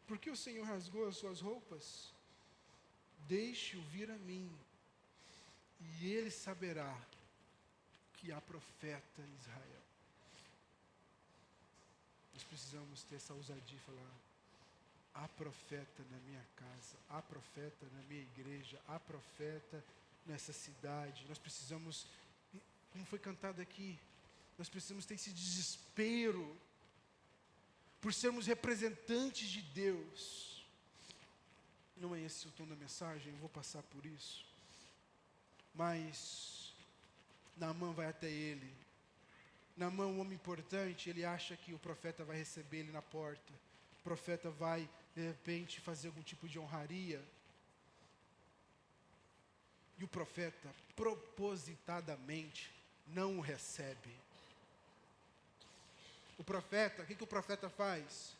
por que o Senhor rasgou as suas roupas? Deixe-o vir a mim, e ele saberá que há profeta em Israel. Nós precisamos ter essa ousadia e falar: há profeta na minha casa, há profeta na minha igreja, há profeta nessa cidade. Nós precisamos, como foi cantado aqui, nós precisamos ter esse desespero por sermos representantes de Deus. Não é esse o tom da mensagem, eu vou passar por isso. Mas Naamã vai até ele. Naamã, um homem importante, ele acha que o profeta vai receber ele na porta. O profeta vai, de repente, fazer algum tipo de honraria. E o profeta, propositadamente, não o recebe. O profeta, o que o profeta faz?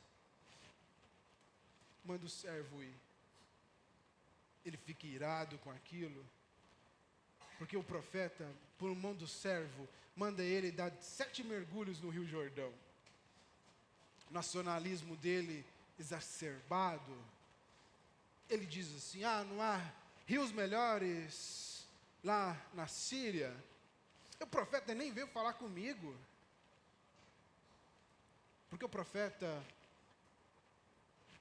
Manda o servo ir. Ele fica irado com aquilo, porque o profeta, por mão do servo, manda ele dar 7 mergulhos no Rio Jordão. O nacionalismo dele exacerbado, ele diz assim: não há rios melhores lá na Síria. O profeta nem veio falar comigo. Porque o profeta,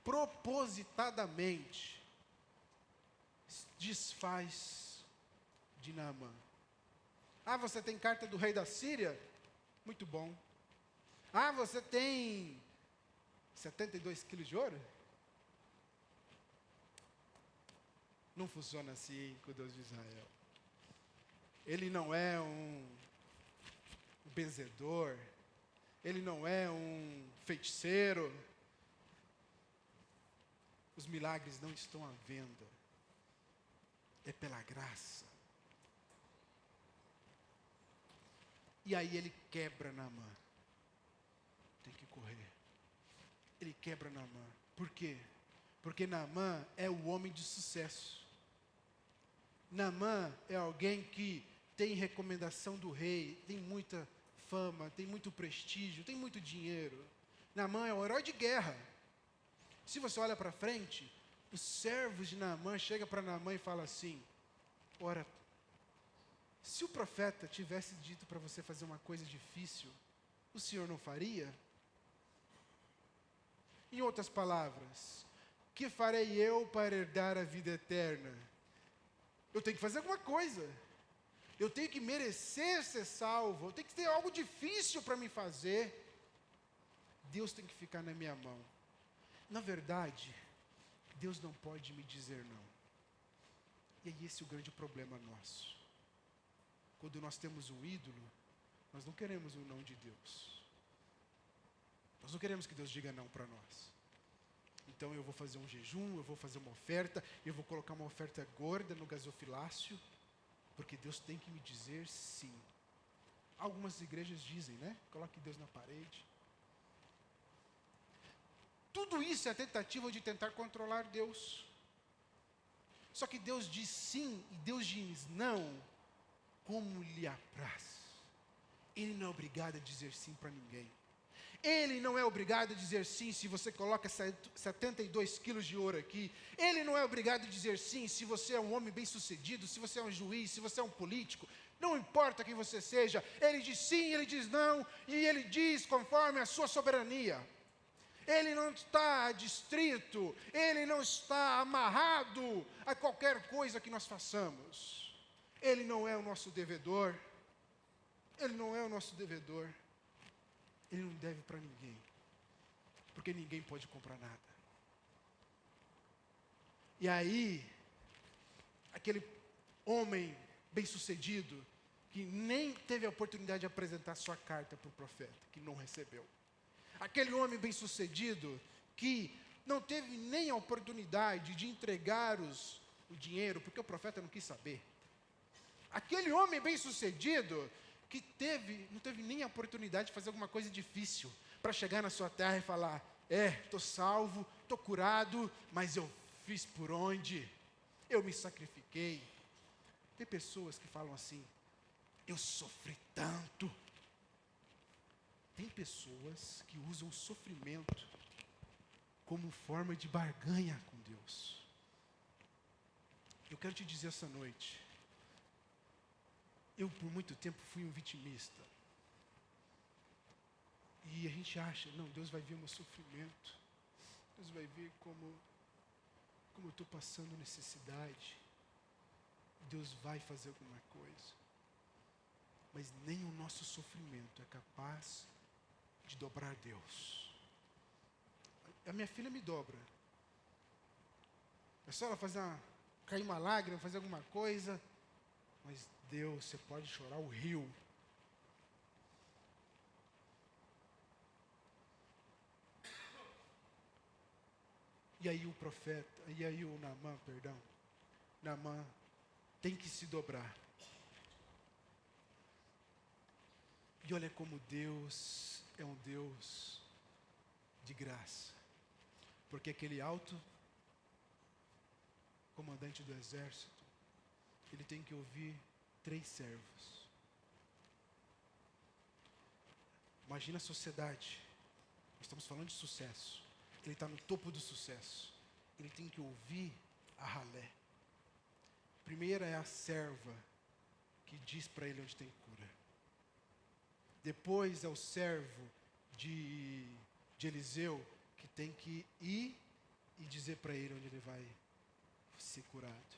propositadamente, desfaz de Naamã. Você tem carta do rei da Síria? Muito bom. Você tem 72 quilos de ouro? Não funciona assim com o Deus de Israel. Ele não é um benzedor. Ele não é um feiticeiro. Os milagres não estão à venda. É pela graça. E aí ele quebra Naamã. Tem que correr. Ele quebra Naamã. Por quê? Porque Naamã é o homem de sucesso. Naamã é alguém que tem recomendação do rei, tem muita fama, tem muito prestígio, tem muito dinheiro. Naamã é um herói de guerra. Se você olha para frente, os servos de Naamã chegam para Naamã e falam assim: ora, se o profeta tivesse dito para você fazer uma coisa difícil, o senhor não faria? Em outras palavras, que farei eu para herdar a vida eterna? Eu tenho que fazer alguma coisa. Eu tenho que merecer ser salvo. Eu tenho que ter algo difícil para me fazer. Deus tem que ficar na minha mão. Na verdade, Deus não pode me dizer não. E é esse o grande problema nosso. Quando nós temos um ídolo, nós não queremos o não de Deus. Nós não queremos que Deus diga não para nós. Então eu vou fazer um jejum, eu vou fazer uma oferta, eu vou colocar uma oferta gorda no gasofilácio, porque Deus tem que me dizer sim. Algumas igrejas dizem, né? Coloque Deus na parede. Tudo isso é a tentativa de tentar controlar Deus. Só que Deus diz sim e Deus diz não como lhe apraz. Ele não é obrigado a dizer sim para ninguém. Ele não é obrigado a dizer sim se você coloca 72 quilos de ouro aqui. Ele não é obrigado a dizer sim se você é um homem bem-sucedido, se você é um juiz, se você é um político. Não importa quem você seja. Ele diz sim, ele diz não, e ele diz conforme a sua soberania. Ele não está adstrito, ele não está amarrado a qualquer coisa que nós façamos. Ele não é o nosso devedor. Ele não é o nosso devedor. Ele não deve para ninguém, porque ninguém pode comprar nada. E aí, aquele homem bem-sucedido, que nem teve a oportunidade de apresentar sua carta para o profeta, que não recebeu. Aquele homem bem-sucedido, que não teve nem a oportunidade de entregar o dinheiro, porque o profeta não quis saber. Aquele homem bem-sucedido, que não teve nem a oportunidade de fazer alguma coisa difícil, para chegar na sua terra e falar: estou salvo, estou curado, mas eu fiz por onde, eu me sacrifiquei. Tem pessoas que falam assim, eu sofri tanto. Tem pessoas que usam o sofrimento como forma de barganha com Deus. Eu quero te dizer essa noite, eu por muito tempo fui um vitimista. E a gente acha, não, Deus vai ver o meu sofrimento. Deus vai ver como eu estou passando necessidade. Deus vai fazer alguma coisa. Mas nem o nosso sofrimento é capaz de dobrar Deus. A minha filha me dobra. É só ela cair uma lágrima, fazer alguma coisa. Mas Deus, você pode chorar o rio. E aí o Naamã tem que se dobrar. E olha como Deus é um Deus de graça. Porque aquele alto comandante do exército, ele tem que ouvir 3 servos. Imagina a sociedade. Nós estamos falando de sucesso. Ele está no topo do sucesso. Ele tem que ouvir a ralé. Primeira é a serva que diz para ele onde tem cura. Depois é o servo de Eliseu que tem que ir e dizer para ele onde ele vai ser curado.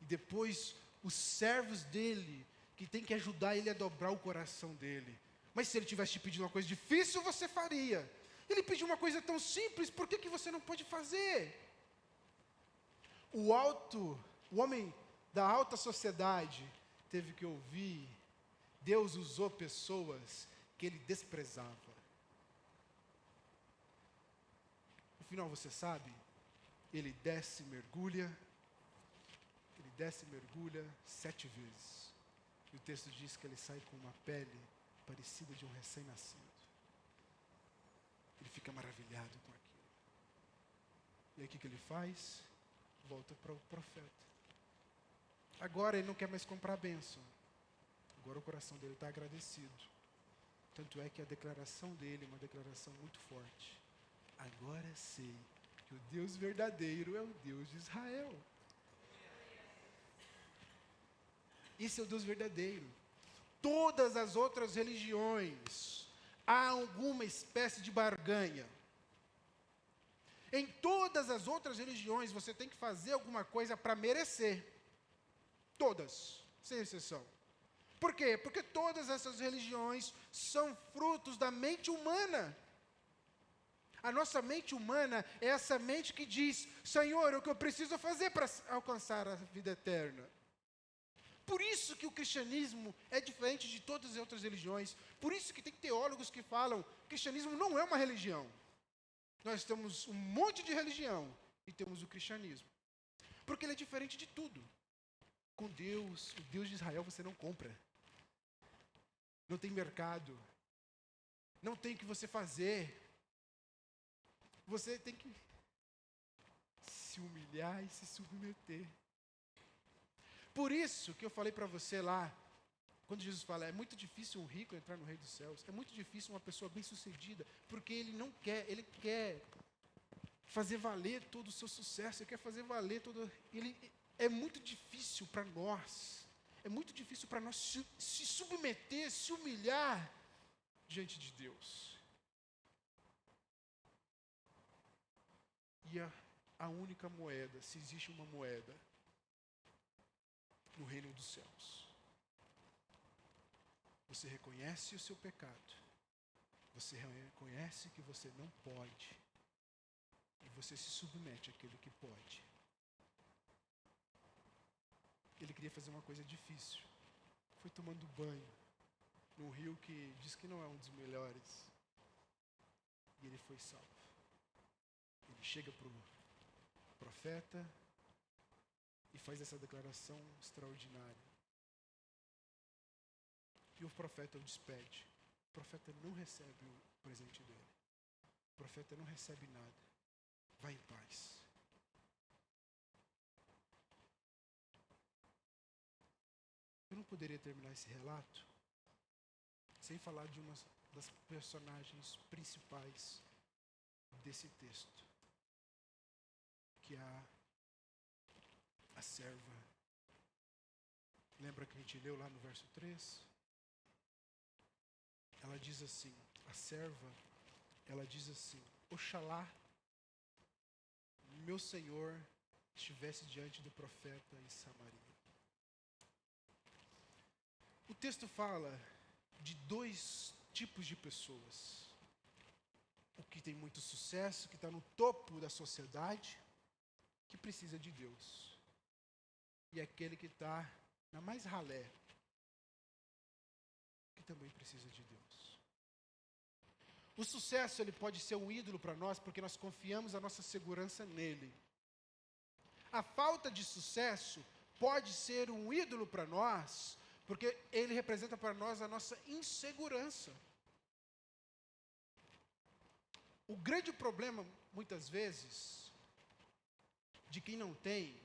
E depois os servos dele que tem que ajudar ele a dobrar o coração dele. Mas se ele tivesse te pedido uma coisa difícil, você faria. Ele pediu uma coisa tão simples, por que você não pode fazer? O homem da alta sociedade teve que ouvir, Deus usou pessoas que ele desprezava. No final, você sabe, ele desce e mergulha 7 vezes. E o texto diz que ele sai com uma pele parecida de um recém-nascido. Ele fica maravilhado com aquilo. E aí o que ele faz? Volta para o profeta. Agora ele não quer mais comprar a bênção. Agora o coração dele está agradecido. Tanto é que a declaração dele é uma declaração muito forte. Agora sei que o Deus verdadeiro é o Deus de Israel. Esse é o Deus verdadeiro. Todas as outras religiões, há alguma espécie de barganha. Em todas as outras religiões, você tem que fazer alguma coisa para merecer. Todas, sem exceção. Por quê? Porque todas essas religiões são frutos da mente humana. A nossa mente humana é essa mente que diz, Senhor, o que eu preciso fazer para alcançar a vida eterna? Por isso que o cristianismo é diferente de todas as outras religiões. Por isso que tem teólogos que falam, o cristianismo não é uma religião. Nós temos um monte de religião e temos o cristianismo. Porque ele é diferente de tudo. Com Deus, o Deus de Israel você não compra. Não tem mercado. Não tem o que você fazer. Você tem que se humilhar e se submeter. Por isso que eu falei para você lá, quando Jesus fala, é muito difícil um rico entrar no reino dos céus. É muito difícil uma pessoa bem-sucedida, porque ele quer fazer valer todo o seu sucesso, ele quer fazer valer é muito difícil para nós. É muito difícil para nós se submeter, se humilhar diante de Deus. E a única moeda, se existe uma moeda no reino dos céus, você reconhece o seu pecado, você reconhece que você não pode, e você se submete àquele que pode. Ele queria fazer uma coisa difícil, foi tomando banho num rio que diz que não é um dos melhores, e ele foi salvo. Ele chega para o profeta e faz essa declaração extraordinária. E o profeta o despede. O profeta não recebe o presente dele. O profeta não recebe nada. Vai em paz. poderia terminar esse relato sem falar de uma das personagens principais desse texto, que é a serva. Lembra que a gente leu lá no verso 3? Ela diz assim, a serva, ela diz assim: oxalá meu Senhor estivesse diante do profeta em Samaria. O texto fala de dois tipos de pessoas. O que tem muito sucesso, que está no topo da sociedade, que precisa de Deus. E aquele que está na mais ralé, que também precisa de Deus. O sucesso, ele pode ser um ídolo para nós, porque nós confiamos a nossa segurança nele. A falta de sucesso pode ser um ídolo para nós, porque ele representa para nós a nossa insegurança. O grande problema, muitas vezes, de quem não tem,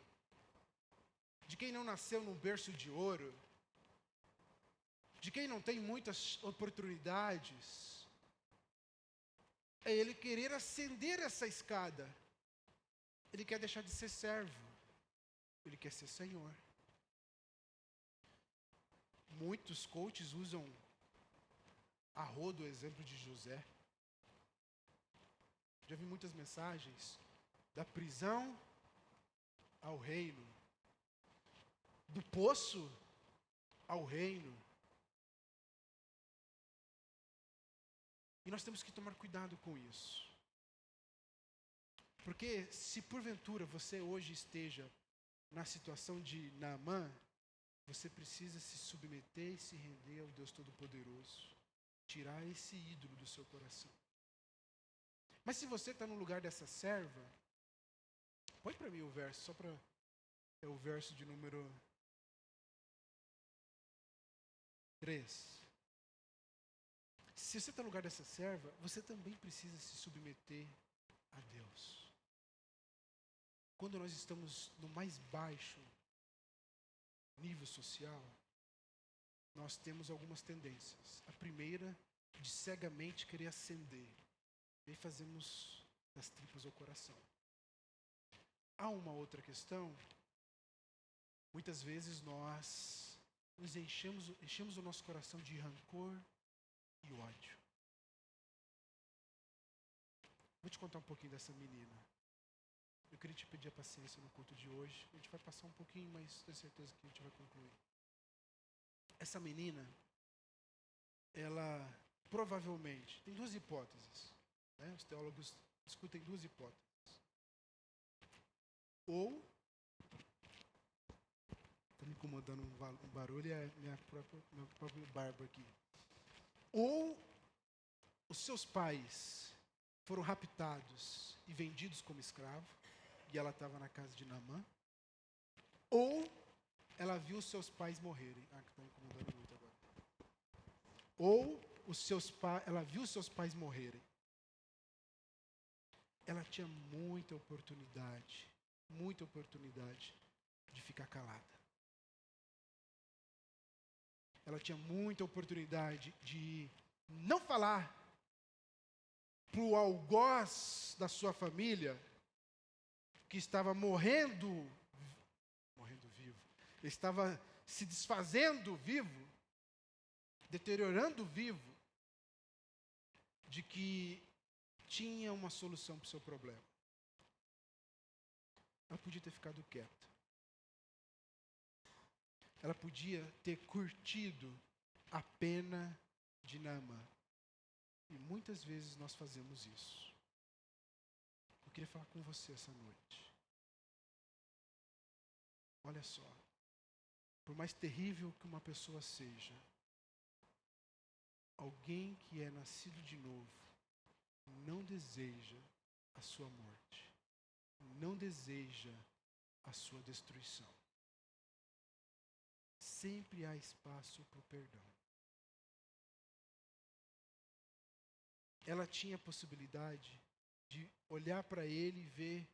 de quem não nasceu num berço de ouro, de quem não tem muitas oportunidades, é ele querer ascender essa escada. Ele quer deixar de ser servo, ele quer ser senhor. Muitos coaches usam a rodo o exemplo de José. Já vi muitas mensagens da prisão ao reino, do poço ao reino. E nós temos que tomar cuidado com isso. Porque se porventura você hoje esteja na situação de Naamã, você precisa se submeter e se render ao Deus Todo-Poderoso. Tirar esse ídolo do seu coração. Mas se você está no lugar dessa serva, põe para mim o verso, só para... É o verso de número 3. Se você está no lugar dessa serva, você também precisa se submeter a Deus. Quando nós estamos no mais baixo nível social, nós temos algumas tendências. A primeira, de cegamente querer ascender. E aí fazemos das tripas ao coração. Há uma outra questão. Muitas vezes nós nos enchemos o nosso coração de rancor e ódio. Vou te contar um pouquinho dessa menina. Eu queria te pedir a paciência no culto de hoje. A gente vai passar um pouquinho, mas tenho certeza que a gente vai concluir. Essa menina, ela provavelmente, tem duas hipóteses, né? Os teólogos discutem duas hipóteses. Ou, está me incomodando um barulho, é meu próprio barba aqui. Ou os seus pais foram raptados e vendidos como escravo, e ela estava na casa de Naamã. Ou ela viu os seus pais morrerem. Ah, que está incomodando muito agora. Ou ela viu os seus pais morrerem. Ela tinha muita oportunidade de ficar calada. Ela tinha muita oportunidade de não falar para o algoz da sua família, que estava morrendo vivo, estava se desfazendo vivo, deteriorando vivo, de que tinha uma solução para o seu problema. Ela podia ter ficado quieta. Ela podia ter curtido a pena de Naamã. E muitas vezes nós fazemos isso. Eu queria falar com você essa noite. Olha só. Por mais terrível que uma pessoa seja, alguém que é nascido de novo não deseja a sua morte. Não deseja a sua destruição. Sempre há espaço para o perdão. Ela tinha a possibilidade de olhar para ele e ver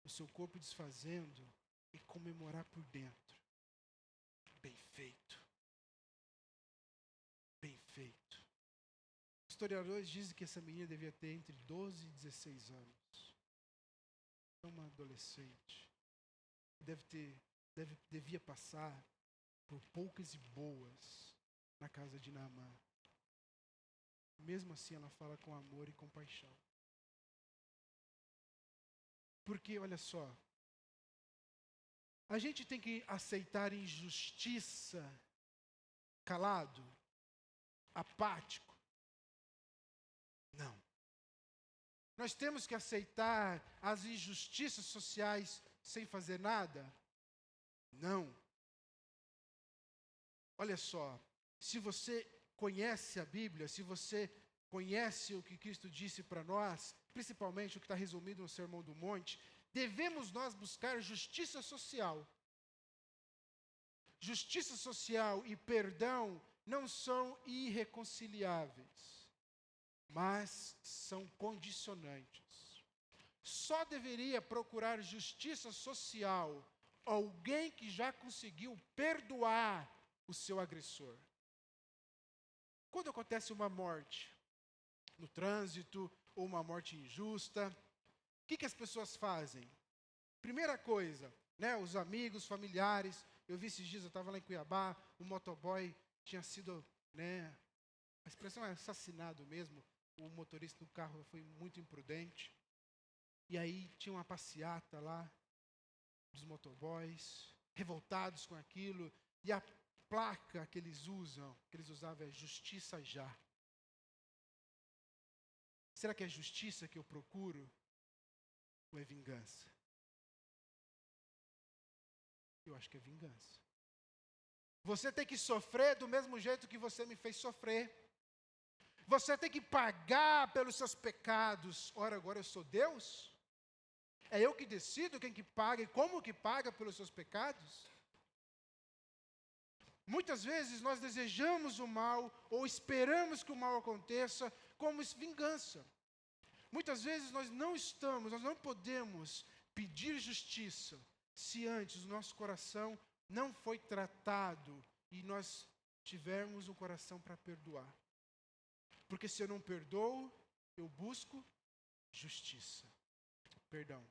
o seu corpo desfazendo e comemorar por dentro. Bem feito. historiadores dizem que essa menina devia ter entre 12 e 16 anos. É uma adolescente. Devia passar por poucas e boas na casa de Naamã. Mesmo assim, ela fala com amor e compaixão. Porque, olha só, a gente tem que aceitar injustiça calado, apático? Não. Nós temos que aceitar as injustiças sociais sem fazer nada? Não. Olha só, se você conhece a Bíblia, se você conhece o que Cristo disse para nós, principalmente o que está resumido no Sermão do Monte, devemos nós buscar justiça social. Justiça social e perdão não são irreconciliáveis, mas são condicionantes. Só deveria procurar justiça social alguém que já conseguiu perdoar o seu agressor. Quando acontece uma morte no trânsito ou uma morte injusta, o que as pessoas fazem? Primeira coisa, os amigos, familiares. Eu vi esses dias, eu estava lá em Cuiabá, o motoboy tinha sido, a expressão é assassinado mesmo. O motorista do carro foi muito imprudente. E aí tinha uma passeata lá dos motoboys, revoltados com aquilo. E a placa que eles usavam é Justiça Já. Será que é justiça que eu procuro? Ou é vingança? Eu acho que é vingança. Você tem que sofrer do mesmo jeito que você me fez sofrer. Você tem que pagar pelos seus pecados. Ora, agora eu sou Deus? É eu que decido quem que paga e como que paga pelos seus pecados? Muitas vezes nós desejamos o mal ou esperamos que o mal aconteça como vingança. Muitas vezes nós não podemos pedir justiça se antes o nosso coração não foi tratado e nós tivermos um coração para perdoar. Porque se eu não perdoo, eu busco justiça. Perdão,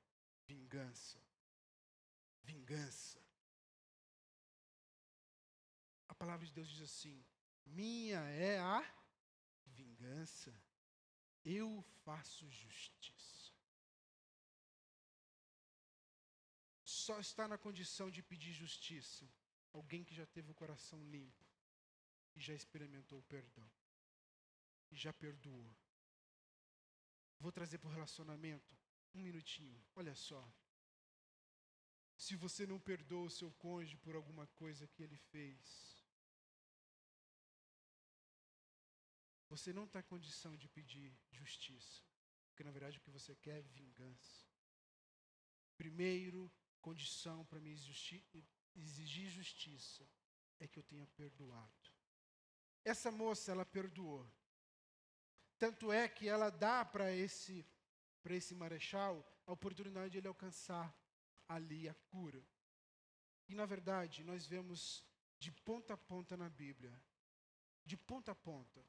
vingança. Vingança. A palavra de Deus diz assim: minha é a vingança. Eu faço justiça. Só está na condição de pedir justiça alguém que já teve o coração limpo e já experimentou o perdão e já perdoou. Vou trazer para o relacionamento um minutinho. Olha só. Se você não perdoa o seu cônjuge por alguma coisa que ele fez, você não está em condição de pedir justiça. Porque na verdade o que você quer é vingança. Primeiro, condição para me exigir justiça é que eu tenha perdoado. Essa moça, ela perdoou. Tanto é que ela dá para esse marechal a oportunidade de ele alcançar ali a cura. E na verdade, nós vemos de ponta a ponta na Bíblia, de ponta a ponta,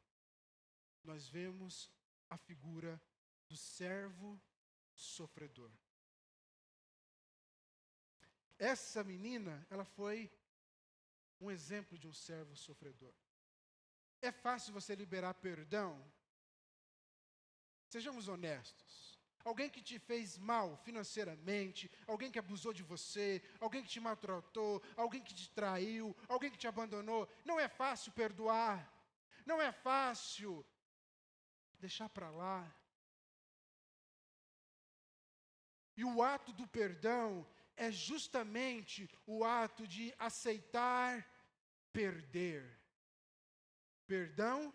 nós vemos a figura do servo sofredor. Essa menina, ela foi um exemplo de um servo sofredor. É fácil você liberar perdão? Sejamos honestos. Alguém que te fez mal financeiramente, alguém que abusou de você, alguém que te maltratou, alguém que te traiu, alguém que te abandonou, não é fácil perdoar. Não é fácil deixar para lá. E o ato do perdão é justamente o ato de aceitar perder. Perdão,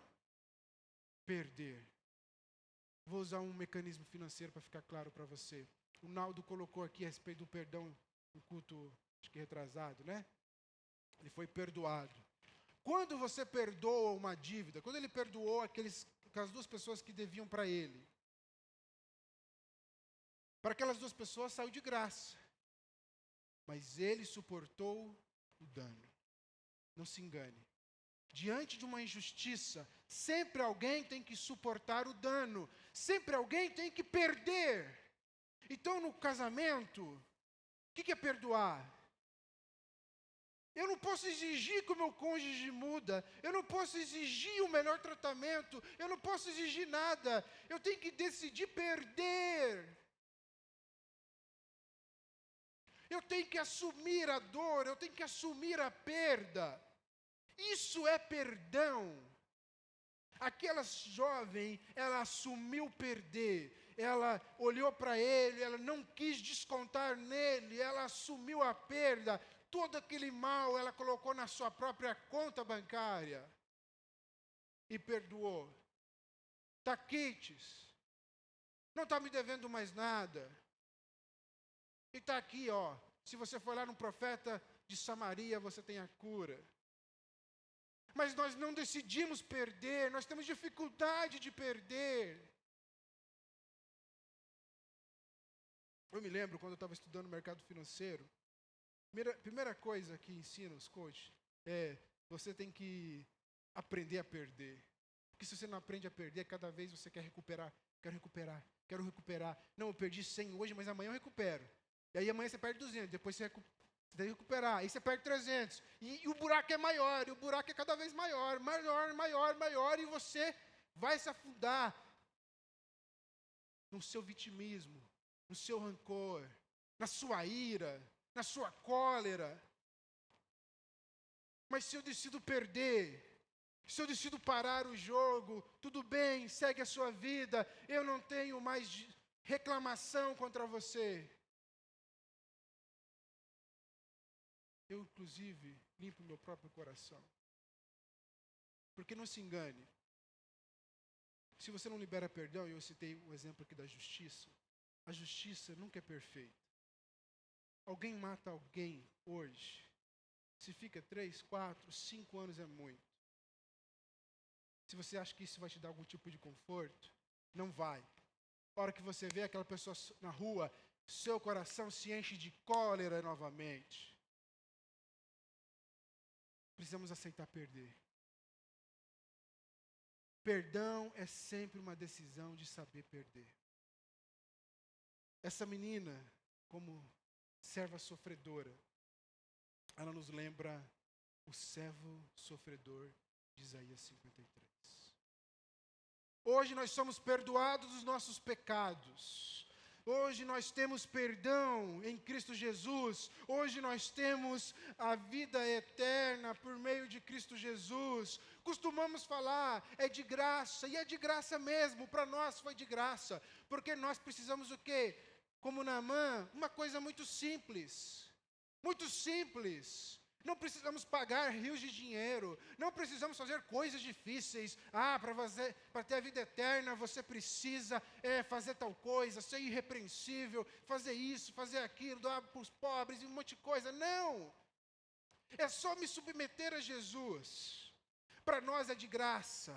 perder. Vou usar um mecanismo financeiro para ficar claro para você. O Naldo colocou aqui a respeito do perdão no culto, acho que retrasado, né? Ele foi perdoado. Quando você perdoa uma dívida, quando ele perdoou aquelas duas pessoas que deviam para ele, para aquelas duas pessoas saiu de graça. Mas ele suportou o dano. Não se engane. diante de uma injustiça, sempre alguém tem que suportar o dano, sempre alguém tem que perder. Então, no casamento, o que é perdoar? Eu não posso exigir que o meu cônjuge muda, eu não posso exigir o melhor tratamento, eu não posso exigir nada, eu tenho que decidir perder. Eu tenho que assumir a dor, eu tenho que assumir a perda. Isso é perdão. Aquela jovem, ela assumiu perder, ela olhou para ele, ela não quis descontar nele, ela assumiu a perda, todo aquele mal ela colocou na sua própria conta bancária e perdoou. Está quites, não está me devendo mais nada. E está aqui, ó, se você for lá no profeta de Samaria, você tem a cura. Mas nós não decidimos perder, nós temos dificuldade de perder. Eu me lembro quando eu estava estudando o mercado financeiro, primeira coisa que ensina os coaches é você tem que aprender a perder. Porque se você não aprende a perder, cada vez você quer recuperar, quero recuperar. Não, eu perdi 100 hoje, mas amanhã eu recupero. E aí amanhã você perde 200, depois você tem que recuperar, aí você perde 300. E o buraco é maior, e o buraco é cada vez maior, e você vai se afundar no seu vitimismo, no seu rancor, na sua ira, na sua cólera. Mas se eu decido perder, se eu decido parar o jogo, tudo bem, segue a sua vida, eu não tenho mais reclamação contra você. Eu, inclusive, limpo meu próprio coração. Porque não se engane. Se você não libera perdão, e eu citei o exemplo aqui da justiça, a justiça nunca é perfeita. Alguém mata alguém hoje, se fica 3, 4, 5 anos é muito. Se você acha que isso vai te dar algum tipo de conforto, não vai. A hora que você vê aquela pessoa na rua, seu coração se enche de cólera novamente. Precisamos aceitar perder. Perdão é sempre uma decisão de saber perder. Essa menina, como serva sofredora, ela nos lembra o servo sofredor de Isaías 53. Hoje nós somos perdoados dos nossos pecados. Hoje nós temos perdão em Cristo Jesus. Hoje nós temos a vida eterna por meio de Cristo Jesus. Costumamos falar, é de graça, e é de graça mesmo, para nós foi de graça. Porque nós precisamos o quê? Como Naamã, uma coisa muito simples. Muito simples. Não precisamos pagar rios de dinheiro, não precisamos fazer coisas difíceis. Para ter a vida eterna, você precisa fazer tal coisa, ser irrepreensível, fazer isso, fazer aquilo, doar para os pobres e um monte de coisa. Não! É só me submeter a Jesus. Para nós é de graça.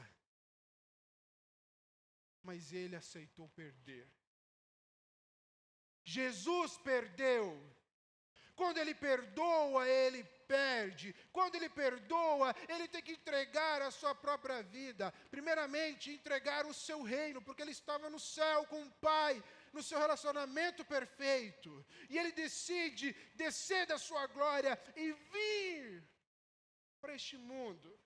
Mas Ele aceitou perder. Jesus perdeu. Quando Ele perdoa, Ele perde. Quando Ele perdoa, Ele tem que entregar a sua própria vida. Primeiramente, entregar o seu reino, porque Ele estava no céu com o Pai, no seu relacionamento perfeito. E Ele decide descer da sua glória e vir para este mundo,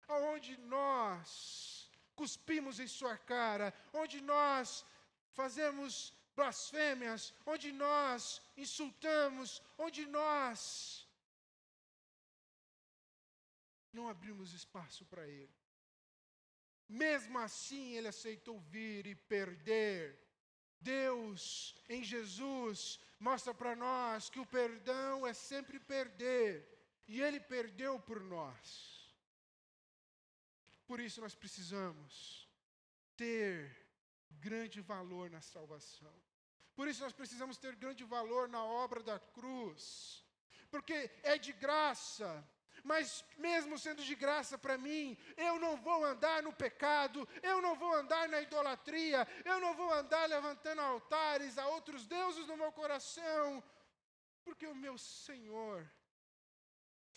onde nós cuspimos em sua cara, onde nós fazemos blasfêmias, onde nós insultamos, onde nós não abrimos espaço para Ele. Mesmo assim, Ele aceitou vir e perder. Deus, em Jesus, mostra para nós que o perdão é sempre perder. E Ele perdeu por nós. Por isso nós precisamos ter grande valor na salvação. Por isso nós precisamos ter grande valor na obra da cruz. Porque é de graça. Mas mesmo sendo de graça para mim, eu não vou andar no pecado, eu não vou andar na idolatria, eu não vou andar levantando altares a outros deuses no meu coração. Porque o meu Senhor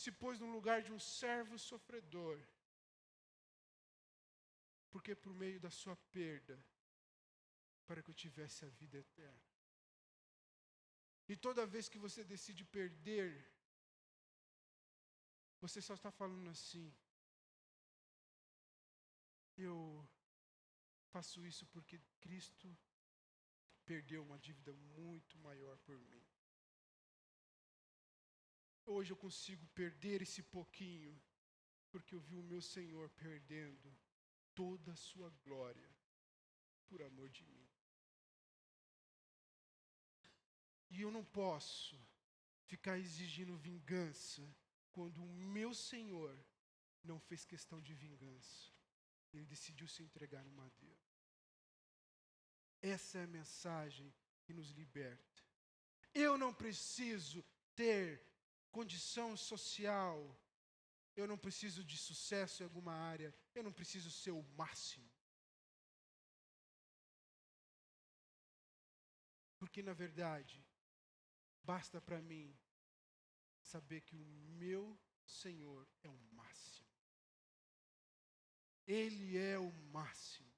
se pôs no lugar de um servo sofredor, porque por meio da sua perda, para que eu tivesse a vida eterna. E toda vez que você decide perder, você só está falando assim: eu faço isso porque Cristo perdeu uma dívida muito maior por mim. Hoje eu consigo perder esse pouquinho, porque eu vi o meu Senhor perdendo toda a sua glória por amor de mim. E eu não posso ficar exigindo vingança quando o meu Senhor não fez questão de vingança. Ele decidiu se entregar no madeiro. Essa é a mensagem que nos liberta. Eu não preciso ter condição social. Eu não preciso de sucesso em alguma área. Eu não preciso ser o máximo. Porque, na verdade, basta para mim saber que o meu Senhor é o máximo. Ele é o máximo.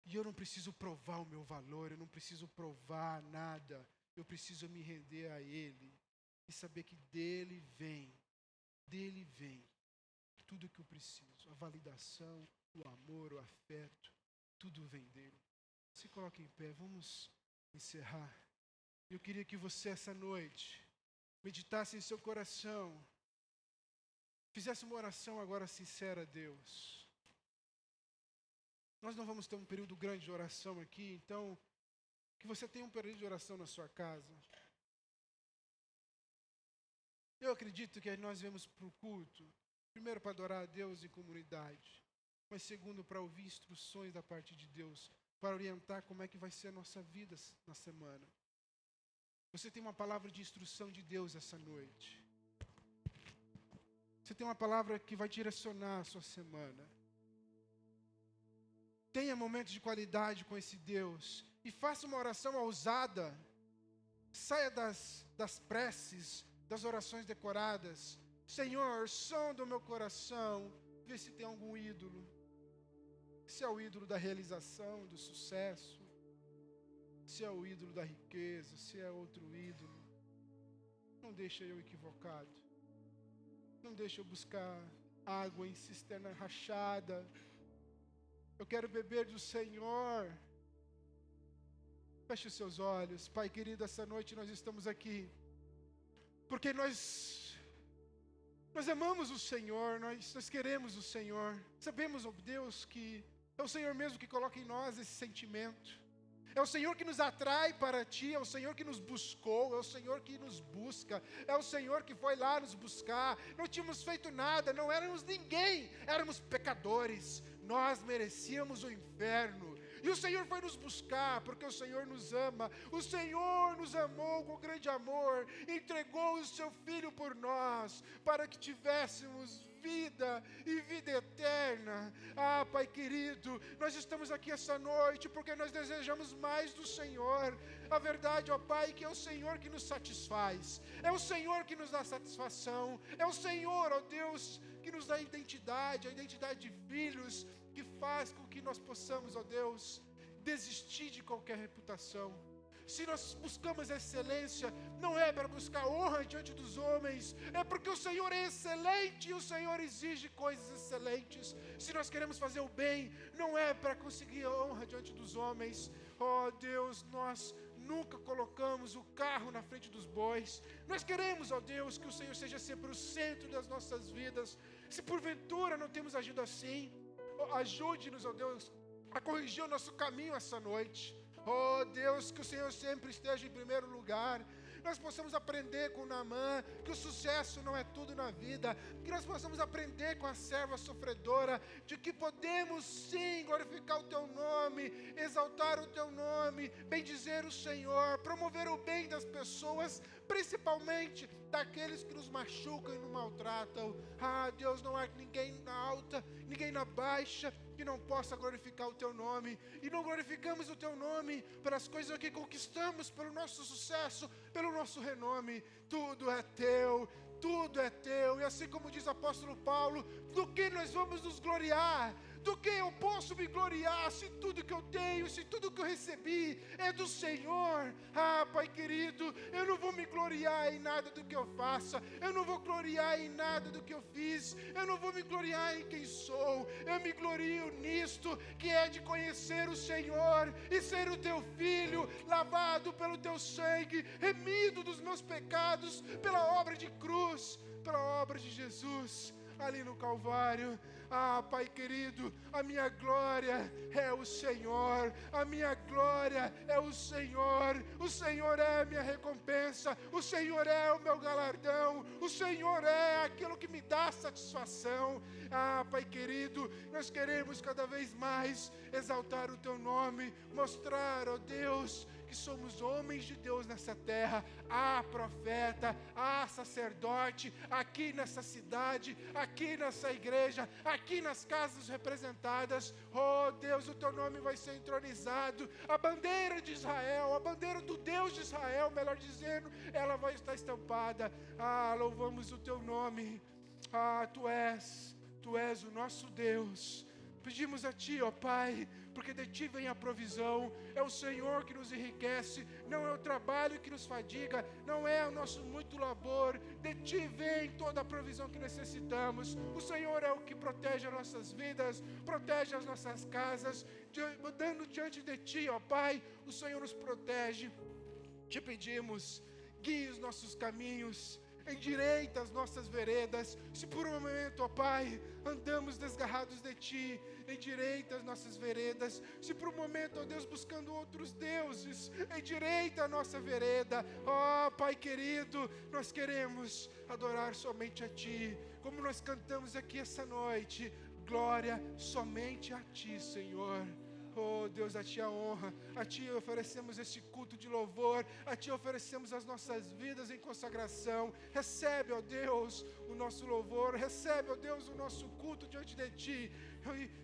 E eu não preciso provar o meu valor, eu não preciso provar nada. Eu preciso me render a Ele e saber que dele vem tudo o que eu preciso. A validação, o amor, o afeto, tudo vem dele. Se coloque em pé, vamos encerrar. Eu queria que você essa noite meditasse em seu coração, fizesse uma oração agora sincera a Deus. Nós não vamos ter um período grande de oração aqui, então que você tenha um período de oração na sua casa. Eu acredito que nós viemos para o culto, primeiro para adorar a Deus em comunidade, mas segundo para ouvir instruções da parte de Deus, para orientar como é que vai ser a nossa vida na semana. Você tem uma palavra de instrução de Deus essa noite. Você tem uma palavra que vai direcionar a sua semana. Tenha momentos de qualidade com esse Deus e faça uma oração ousada. Saia das preces, das orações decoradas. Senhor, sonda o meu coração, vê se tem algum ídolo. Se é o ídolo da realização, do sucesso, se é o ídolo da riqueza, se é outro ídolo. Não deixa eu equivocado. Não deixa eu buscar água em cisterna rachada. Eu quero beber do Senhor. Feche os seus olhos. Pai querido, essa noite nós estamos aqui porque nós amamos o Senhor, nós queremos o Senhor. Sabemos, ó Deus, que é o Senhor mesmo que coloca em nós esse sentimento. É o Senhor que nos atrai para Ti, é o Senhor que nos buscou, é o Senhor que nos busca, é o Senhor que foi lá nos buscar. Não tínhamos feito nada, não éramos ninguém, éramos pecadores, nós merecíamos o inferno. E o Senhor foi nos buscar, porque o Senhor nos ama. O Senhor nos amou com grande amor, entregou o Seu Filho por nós, para que tivéssemos vida e vida eterna. Ah, Pai querido, nós estamos aqui essa noite porque nós desejamos mais do Senhor. A verdade, ó Pai, que é o Senhor que nos satisfaz, é o Senhor que nos dá satisfação, é o Senhor, ó Deus, que nos dá a identidade de filhos, que faz com que nós possamos, ó Deus, desistir de qualquer reputação. Se nós buscamos excelência, não é para buscar honra diante dos homens, é porque o Senhor é excelente e o Senhor exige coisas excelentes. Se nós queremos fazer o bem, não é para conseguir honra diante dos homens. Oh Deus, nós nunca colocamos o carro na frente dos bois. Nós queremos, ó Deus, que o Senhor seja sempre o centro das nossas vidas. Se porventura não temos agido assim, ajude-nos, ó Deus, a corrigir o nosso caminho essa noite. Oh Deus, que o Senhor sempre esteja em primeiro lugar. Nós possamos aprender com Naamã que o sucesso não é tudo na vida. Que nós possamos aprender com a serva sofredora de que podemos sim glorificar o Teu nome, exaltar o Teu nome, bendizer o Senhor, promover o bem das pessoas, principalmente daqueles que nos machucam e nos maltratam. Ah Deus, não há ninguém na alta, ninguém na baixa que não possa glorificar o Teu nome. E não glorificamos o Teu nome pelas coisas que conquistamos, pelo nosso sucesso, pelo nosso renome. Tudo é Teu, tudo é teu. E assim como diz o apóstolo Paulo, do que nós vamos nos gloriar? Do que eu posso me gloriar se tudo que eu tenho, se tudo que eu recebi é do Senhor? Ah, Pai querido, eu não vou me gloriar em nada do que eu faça, eu não vou gloriar em nada do que eu fiz, eu não vou me gloriar em quem sou, eu me glorio nisto, que é de conhecer o Senhor e ser o teu filho, lavado pelo teu sangue, remido dos meus pecados, pela obra de cruz, pela obra de Jesus ali no Calvário. Ah, Pai querido, a minha glória é o Senhor, a minha glória é o Senhor é a minha recompensa, o Senhor é o meu galardão, o Senhor é aquilo que me dá satisfação. Ah, Pai querido, nós queremos cada vez mais exaltar o Teu nome, mostrar, ó Deus, que somos homens de Deus nessa terra, há profeta, há sacerdote, aqui nessa cidade, aqui nessa igreja, aqui nas casas representadas. Oh Deus, o Teu nome vai ser entronizado, a bandeira de Israel, a bandeira do Deus de Israel, melhor dizendo, ela vai estar estampada. Ah, louvamos o Teu nome. Ah, Tu és o nosso Deus. Pedimos a Ti, ó Pai, porque de Ti vem a provisão, é o Senhor que nos enriquece, não é o trabalho que nos fadiga, não é o nosso muito labor, de Ti vem toda a provisão que necessitamos. O Senhor é o que protege as nossas vidas, protege as nossas casas, dando diante de Ti, ó Pai, o Senhor nos protege. Te pedimos, guie os nossos caminhos, endireita as nossas veredas. Se por um momento, ó Pai, andamos desgarrados de Ti, endireita as nossas veredas. Se por um momento, ó Deus, buscando outros deuses, endireita a nossa vereda. Ó Pai querido, nós queremos adorar somente a Ti, como nós cantamos aqui essa noite, glória somente a Ti, Senhor. Oh Deus, a Ti a honra, a Ti oferecemos esse culto de louvor, a Ti oferecemos as nossas vidas em consagração. Recebe, ó Deus, o nosso louvor, recebe, ó Deus, o nosso culto diante de Ti,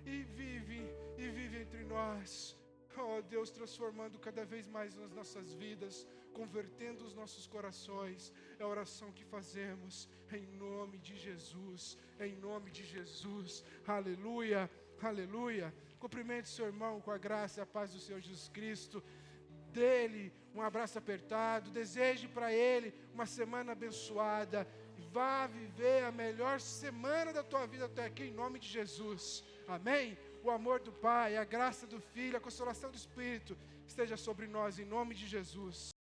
e vive entre nós. Oh Deus, transformando cada vez mais as nossas vidas, convertendo os nossos corações. É a oração que fazemos, em nome de Jesus, em nome de Jesus. Aleluia, aleluia. Cumprimente seu irmão com a graça e a paz do Senhor Jesus Cristo. Dele um abraço apertado. Deseje para ele uma semana abençoada. Vá viver a melhor semana da tua vida até aqui, em nome de Jesus. Amém? O amor do Pai, a graça do Filho, a consolação do Espírito esteja sobre nós, em nome de Jesus.